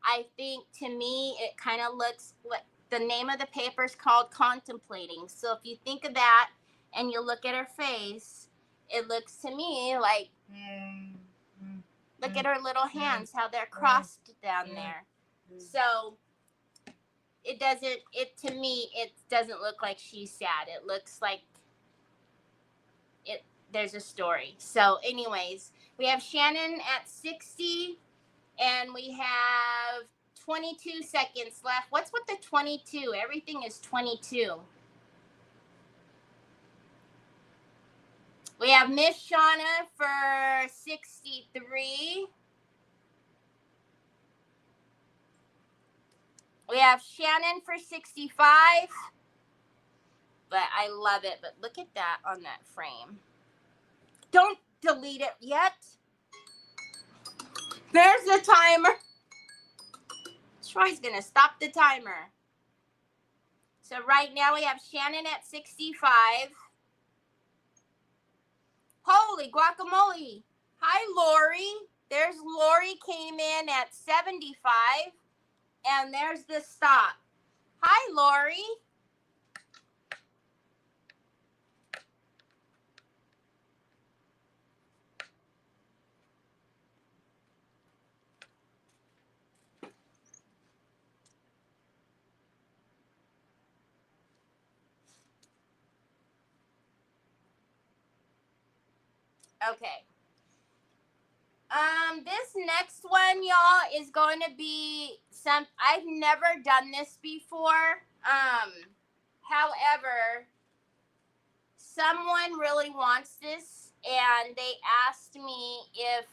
Speaker 1: I think, to me, it kind of looks like the name of the paper is called Contemplating. So if you think of that and you look at her face, it looks to me like, look at her little hands, how they're crossed down there. So to me, it doesn't look like she's sad. It looks like there's a story. So anyways, we have Shannon at 60, and we have 22 seconds left. What's with the 22? Everything is 22. We have Miss Shauna for 63. We have Shannon for 65. But I love it. But look at that on that frame. Don't delete it yet. There's the timer. Troy's gonna stop the timer. So right now we have Shannon at 65. Holy guacamole. Hi, Lori. There's Lori came in at 75. And there's the stop. Hi, Lori. Okay. This next one, y'all, is going to be I've never done this before. However, someone really wants this, and they asked me if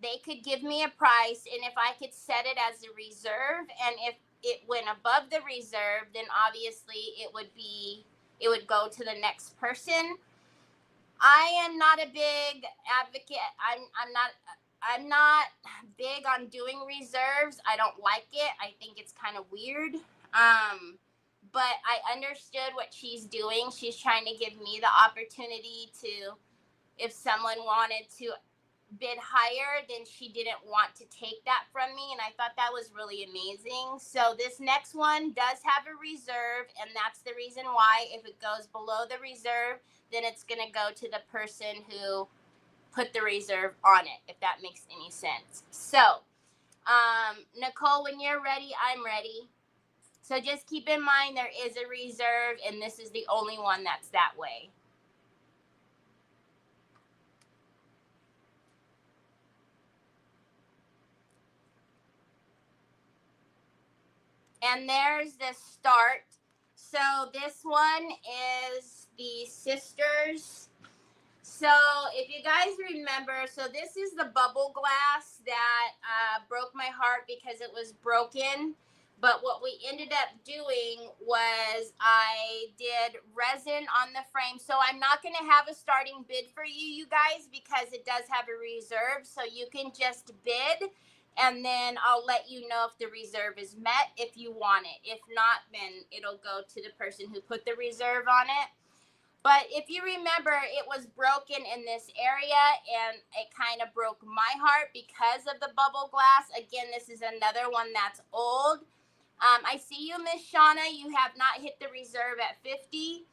Speaker 1: they could give me a price, and if I could set it as a reserve, and if it went above the reserve, then obviously it would go to the next person. I am not a big advocate. I'm not big on doing reserves. I don't like it. I think it's kind of weird. But I understood what she's doing. She's trying to give me the opportunity to, if someone wanted to bid higher, then she didn't want to take that from me, and I thought that was really amazing. So this next one does have a reserve, and that's the reason why. If it goes below the reserve, then it's going to go to the person who put the reserve on it, if that makes any sense. So Nicole, when you're ready, I'm ready. So just keep in mind there is a reserve, and this is the only one that's that way. And there's the start. So this one is the sisters. So if you guys remember, so this is the bubble glass that broke my heart because it was broken. But what we ended up doing was I did resin on the frame. So I'm not going to have a starting bid for you guys, because it does have a reserve. So you can just bid, and then I'll let you know if the reserve is met if you want it. If not, then it'll go to the person who put the reserve on it. But if you remember, it was broken in this area, and it kind of broke my heart because of the bubble glass. Again, this is another one that's old. I see you, Miss Shauna. You have not hit the reserve at 50.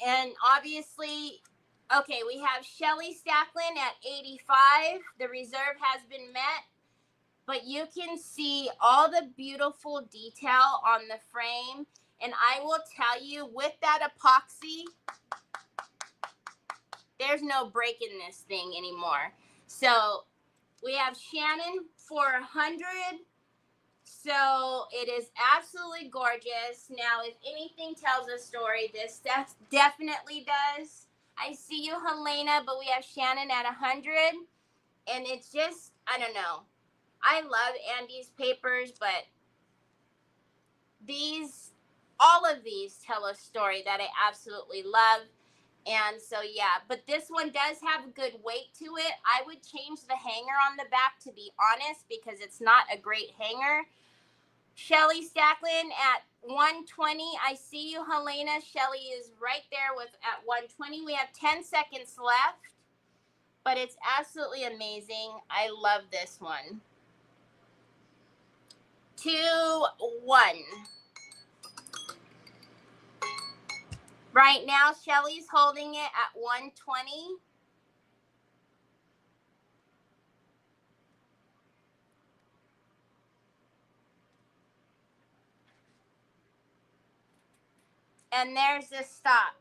Speaker 1: And obviously, okay, we have Shelly Stacklin at 85. The reserve has been met. But you can see all the beautiful detail on the frame. And I will tell you, with that epoxy, there's no breaking this thing anymore. So we have Shannon for 100. So it is absolutely gorgeous. Now, if anything tells a story, this definitely does. I see you, Helena, but we have Shannon at 100. And it's just, I don't know. I love Andy's papers, but all of these tell a story that I absolutely love. And so, yeah, but this one does have good weight to it. I would change the hanger on the back, to be honest, because it's not a great hanger. Shelly Stacklin at 120. I see you, Helena. Shelly is right there at 120. We have 10 seconds left, but it's absolutely amazing. I love this one. 2, 1. Right now, Shelly's holding it at 120. And there's the stop.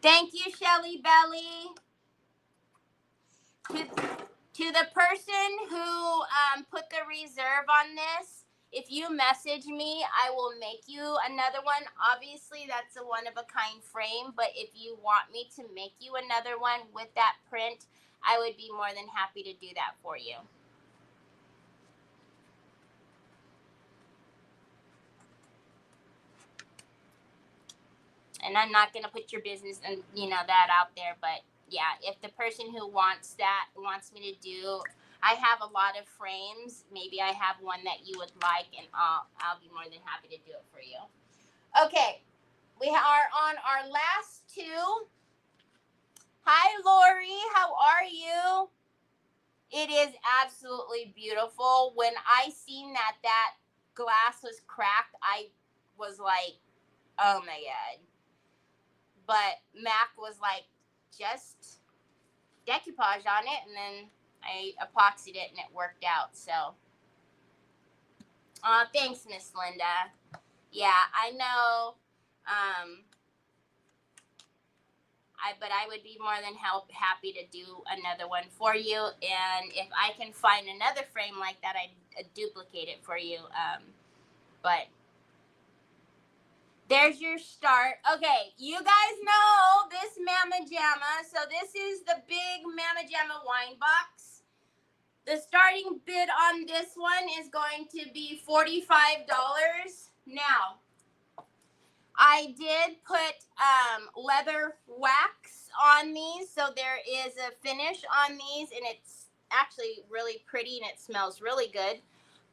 Speaker 1: Thank you, Shelly Belly. To the person who put the reserve on this, if you message me, I will make you another one. Obviously, that's a one-of-a-kind frame, but if you want me to make you another one with that print, I would be more than happy to do that for you. And I'm not going to put your business and that out there, but yeah, if the person who wants me to do, I have a lot of frames. Maybe I have one that you would like, and I'll be more than happy to do it for you. Okay, we are on our last 2. Hi, Lori. How are you? It is absolutely beautiful. When I seen that glass was cracked, I was like, oh my God. But Mac was like, just decoupage on it, and then I epoxied it, and it worked out. So, thanks, Miss Linda. Yeah, I know. but I would be more than happy to do another one for you. And if I can find another frame like that, I'd duplicate it for you. But there's your start. Okay, you guys know this Mama Jamma. So this is the big Mama Jamma wine box. The starting bid on this one is going to be $45. Now, I did put leather wax on these, so there is a finish on these, and it's actually really pretty, and it smells really good.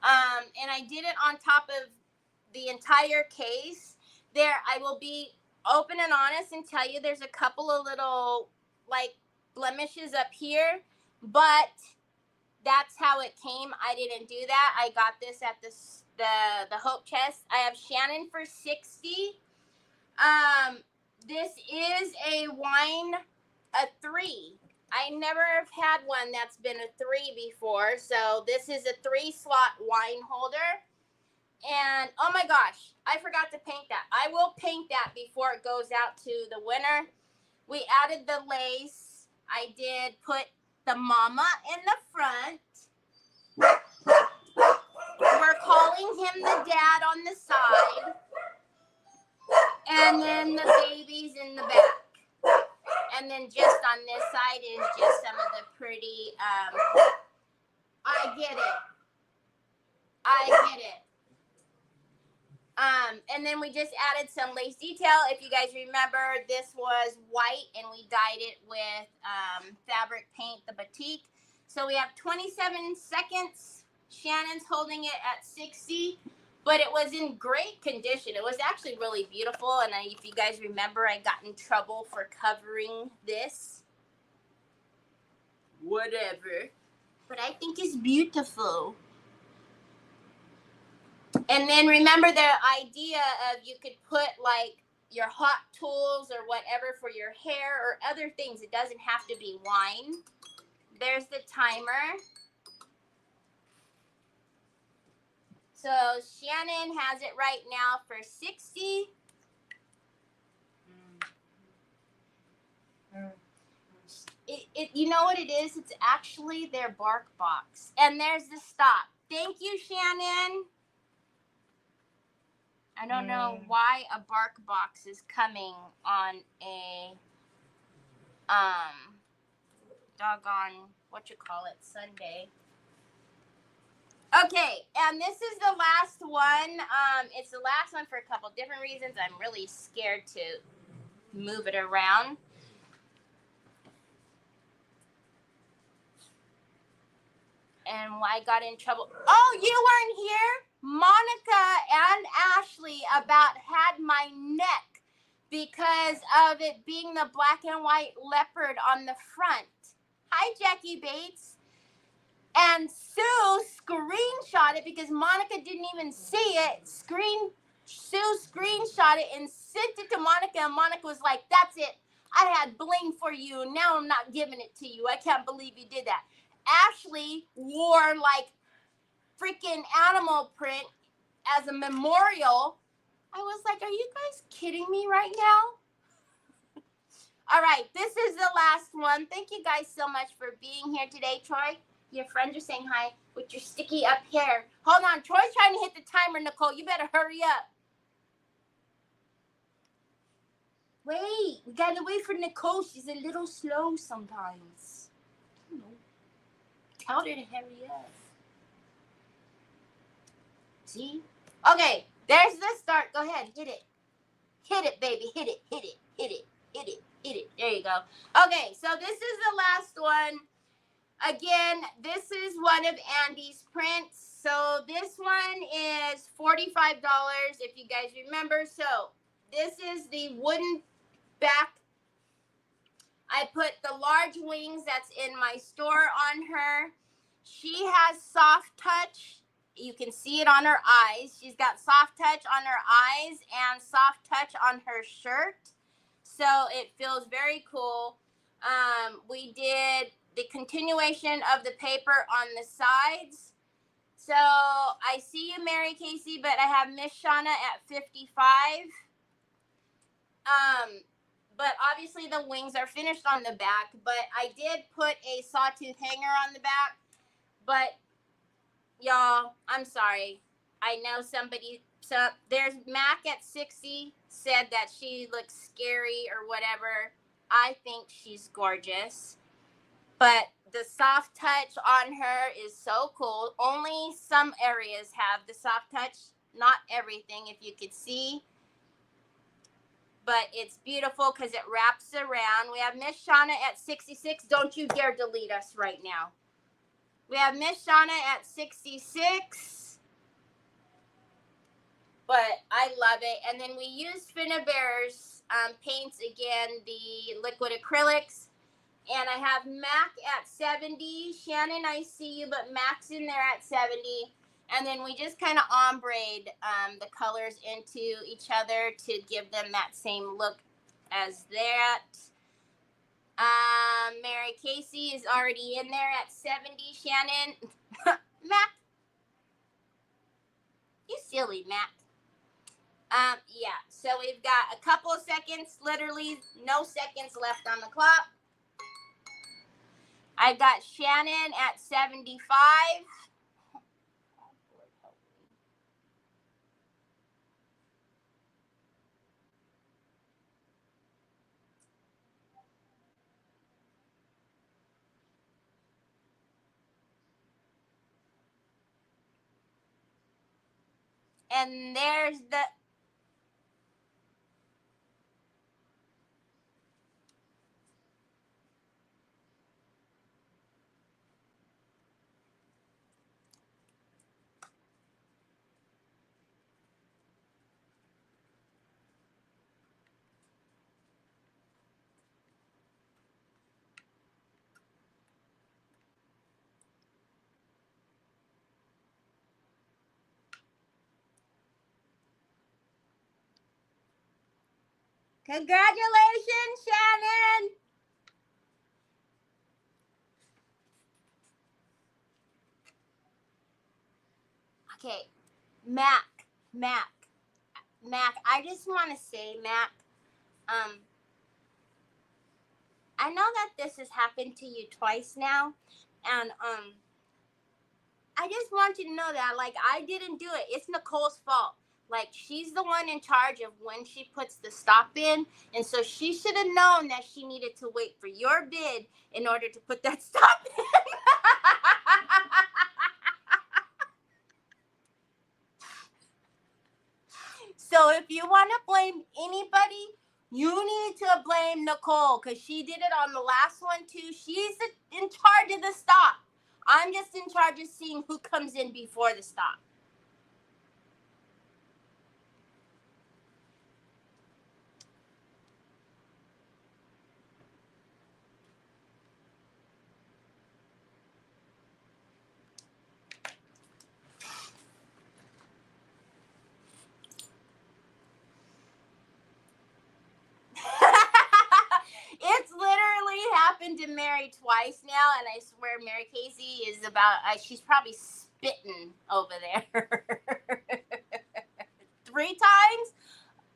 Speaker 1: And I did it on top of the entire case. There, I will be open and honest and tell you there's a couple of little, like, blemishes up here, but that's how it came. I didn't do that. I got this at the Hope Chest. I have Shannon for $60. This is a wine, a 3. I never have had one that's been a 3 before. So this is a 3-slot wine holder. And oh my gosh, I forgot to paint that. I will paint that before it goes out to the winner. We added the lace. I did put the mama in the front. We're calling him the dad on the side. And then the baby's in the back. And then just on this side is just some of the pretty, I get it. And then we just added some lace detail. If you guys remember, this was white and we dyed it with fabric paint, the batik. So we have 27 seconds. Shannon's holding it at 60, but it was in great condition. It was actually really beautiful. And if you guys remember, I got in trouble for covering this. Whatever. But I think it's beautiful. And then remember the idea of you could put like your hot tools or whatever for your hair or other things. It doesn't have to be wine. There's the timer. So Shannon has it right now for 60. You know what it is? It's actually their bark box. And there's the stop. Thank you, Shannon. I don't know why a bark box is coming on a doggone Sunday. Okay, and this is the last one. It's the last one for a couple different reasons. I'm really scared to move it around. And I got in trouble. Oh, you weren't here? Monica and Ashley had my neck because of it being the black and white leopard on the front. Hi, Jackie Bates. And Sue screenshot it because Monica didn't even see it. Sue screenshot it and sent it to Monica, and Monica was like, that's it. I had bling for you. Now I'm not giving it to you. I can't believe you did that. Ashley wore like freaking animal print as a memorial. I was like, are you guys kidding me right now? All right, this is the last one. Thank you guys so much for being here today. Troy, your friends are saying hi with your sticky up hair. Hold on, Troy's trying to hit the timer, Nicole. You better hurry up. Wait, we gotta wait for Nicole. She's a little slow sometimes. I don't know. Tell her to hurry up. See? Okay, there's the start. Go ahead, hit it. Hit it, baby. Hit it, hit it, hit it, hit it, hit it. There you go. Okay, so this is the last one. Again, this is one of Andy's prints. So this one is $45, if you guys remember. So this is the wooden back. I put the large wings that's in my store on her. She has soft touch. You can see it on her eyes. She's got soft touch on her eyes and soft touch on her shirt. So it feels very cool. We did the continuation of the paper on the sides. So I see you, Mary Casey, but I have Miss Shauna at 55. But obviously the wings are finished on the back, but I did put a sawtooth hanger on the back. But y'all, I'm sorry. I know there's Mac at 60 said that she looks scary or whatever. I think she's gorgeous. But the soft touch on her is so cool. Only some areas have the soft touch, not everything, if you could see. But it's beautiful because it wraps around. We have Miss Shauna at 66. Don't you dare delete us right now. We have Miss Shauna at 66. But I love it. And then we used Finnabare's paints again, the liquid acrylics. And I have Mac at 70. Shannon, I see you, but Mac's in there at 70. And then we just kind of ombre'd the colors into each other to give them that same look as that. Mary Casey is already in there at 70. Shannon, Mac, you silly Mac. Yeah, so we've got a couple of seconds, literally no seconds left on the clock. I got Shannon at 75. And there's the... Congratulations, Shannon! Okay, Mac, I just want to say, Mac, I know that this has happened to you twice now, and I just want you to know that, like, I didn't do it. It's Nicole's fault. Like, she's the one in charge of when she puts the stop in, and so she should have known that she needed to wait for your bid in order to put that stop in. So if you want to blame anybody, you need to blame Nicole, because she did it on the last one too. She's in charge of the stop. I'm just in charge of seeing who comes in before the stop. It's literally happened to Mary twice now, and I swear Mary Casey is she's probably spitting over there. 3 times?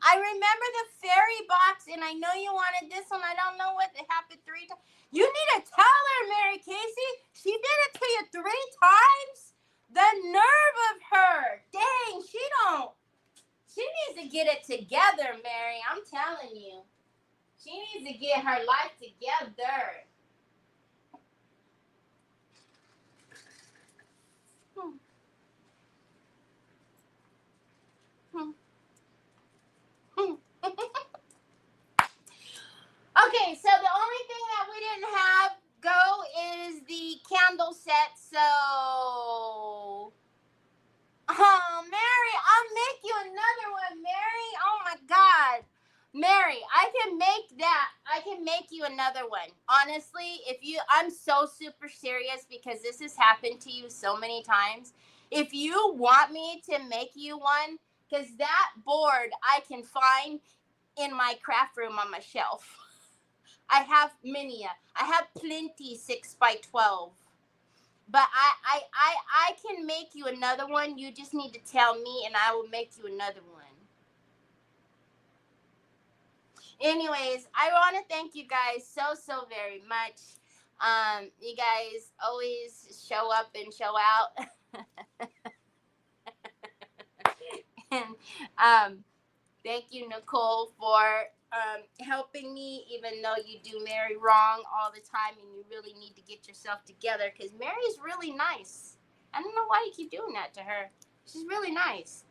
Speaker 1: I remember the fairy box, and I know you wanted this one. I don't know what happened 3 times. You need to tell her, Mary Casey. She did it to you 3 times? The nerve of her. Dang, she needs to get it together, Mary. I'm telling you. She needs to get her life together. Okay, so the only thing that we didn't have go is the candle set. So, oh, Mary, I'll make you another one, Mary. Oh my God. Mary, I can make that. I can make you another one. Honestly, I'm so super serious because this has happened to you so many times. If you want me to make you one, because that board I can find in my craft room on my shelf. I have many. I have plenty 6x12. But I can make you another one. You just need to tell me, and I will make you another one. Anyways, I want to thank you guys so very much. You guys always show up and show out. And thank you, Nicole, for helping me, even though you do Mary wrong all the time and you really need to get yourself together, because Mary's really nice. I don't know why you keep doing that to her. She's really nice.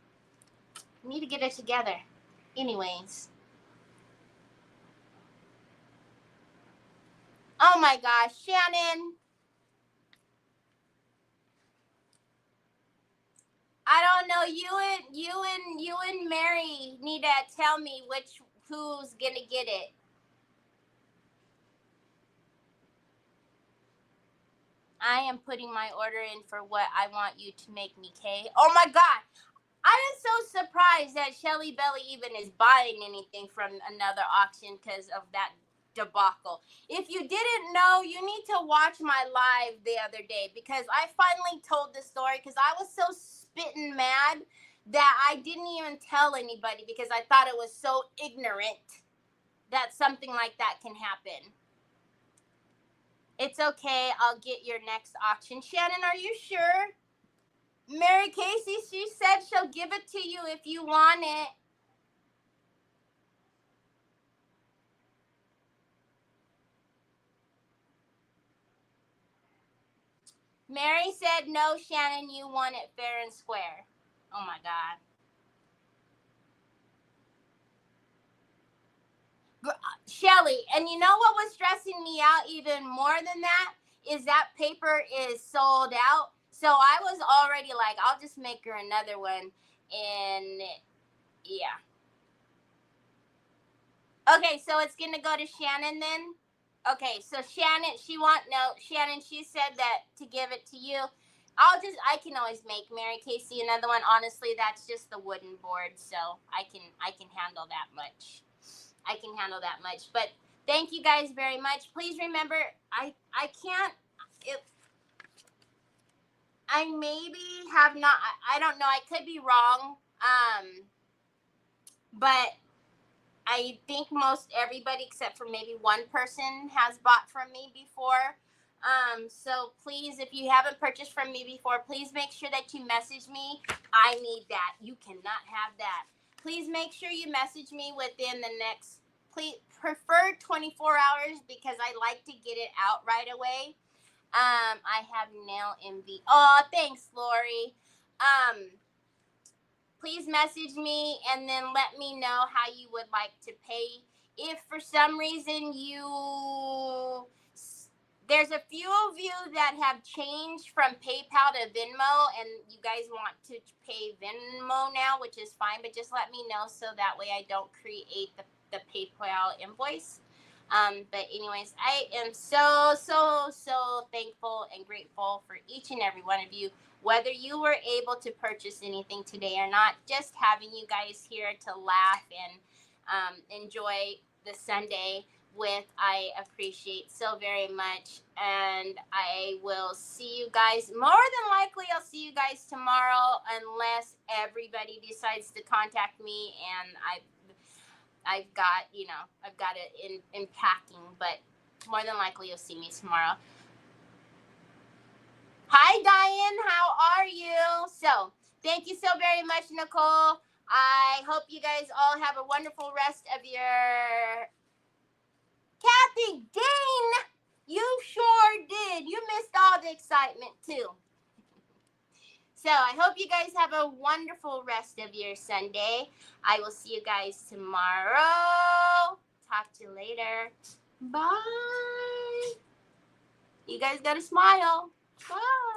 Speaker 1: You need to get her together. Anyways. Oh my gosh, Shannon. I don't know. You and Mary need to tell me who's gonna get it. I am putting my order in for what I want you to make me, Kay. Oh my God. I am so surprised that Shelly Belly even is buying anything from another auction because of that debacle. If you didn't know, you need to watch my live the other day, because I finally told the story because I was so spitting mad that I didn't even tell anybody because I thought it was so ignorant that something like that can happen. It's okay. I'll get your next auction. Shannon, are you sure? Mary Casey, she said she'll give it to you if you want it. Mary said, no, Shannon, you want it fair and square. Oh my God. Shelly, and you know what was stressing me out even more than that is that paper is sold out. So I was already like, I'll just make her another one. And yeah. Okay, so it's going to go to Shannon then? Okay, so Shannon, Shannon, she said that to give it to you. I can always make Mary Casey another one. Honestly, that's just the wooden board, so I can handle that much. I can handle that much. But thank you guys very much. Please remember, I can't, if I maybe have not, I don't know, I could be wrong. But I think most everybody except for maybe one person has bought from me before. So please, if you haven't purchased from me before, please make sure that you message me. I need that. You cannot have that. Please make sure you message me within the next, please prefer 24 hours because I like to get it out right away. I have nail envy. Oh, thanks, Lori. Please message me and then let me know how you would like to pay. If for some reason there's a few of you that have changed from PayPal to Venmo and you guys want to pay Venmo now, which is fine, but just let me know so that way I don't create the PayPal invoice. But anyways, I am so thankful and grateful for each and every one of you, whether you were able to purchase anything today or not. Just having you guys here to laugh and enjoy the Sunday with, I appreciate so very much. And I will see you guys, more than likely I'll see you guys tomorrow, unless everybody decides to contact me and I've got it in packing, but more than likely you'll see me tomorrow. Hi, Diane. How are you? So, thank you so very much, Nicole. I hope you guys all have a wonderful rest of your... Kathy Dean, you sure did. You missed all the excitement, too. So, I hope you guys have a wonderful rest of your Sunday. I will see you guys tomorrow. Talk to you later. Bye. You guys gotta smile. Bye.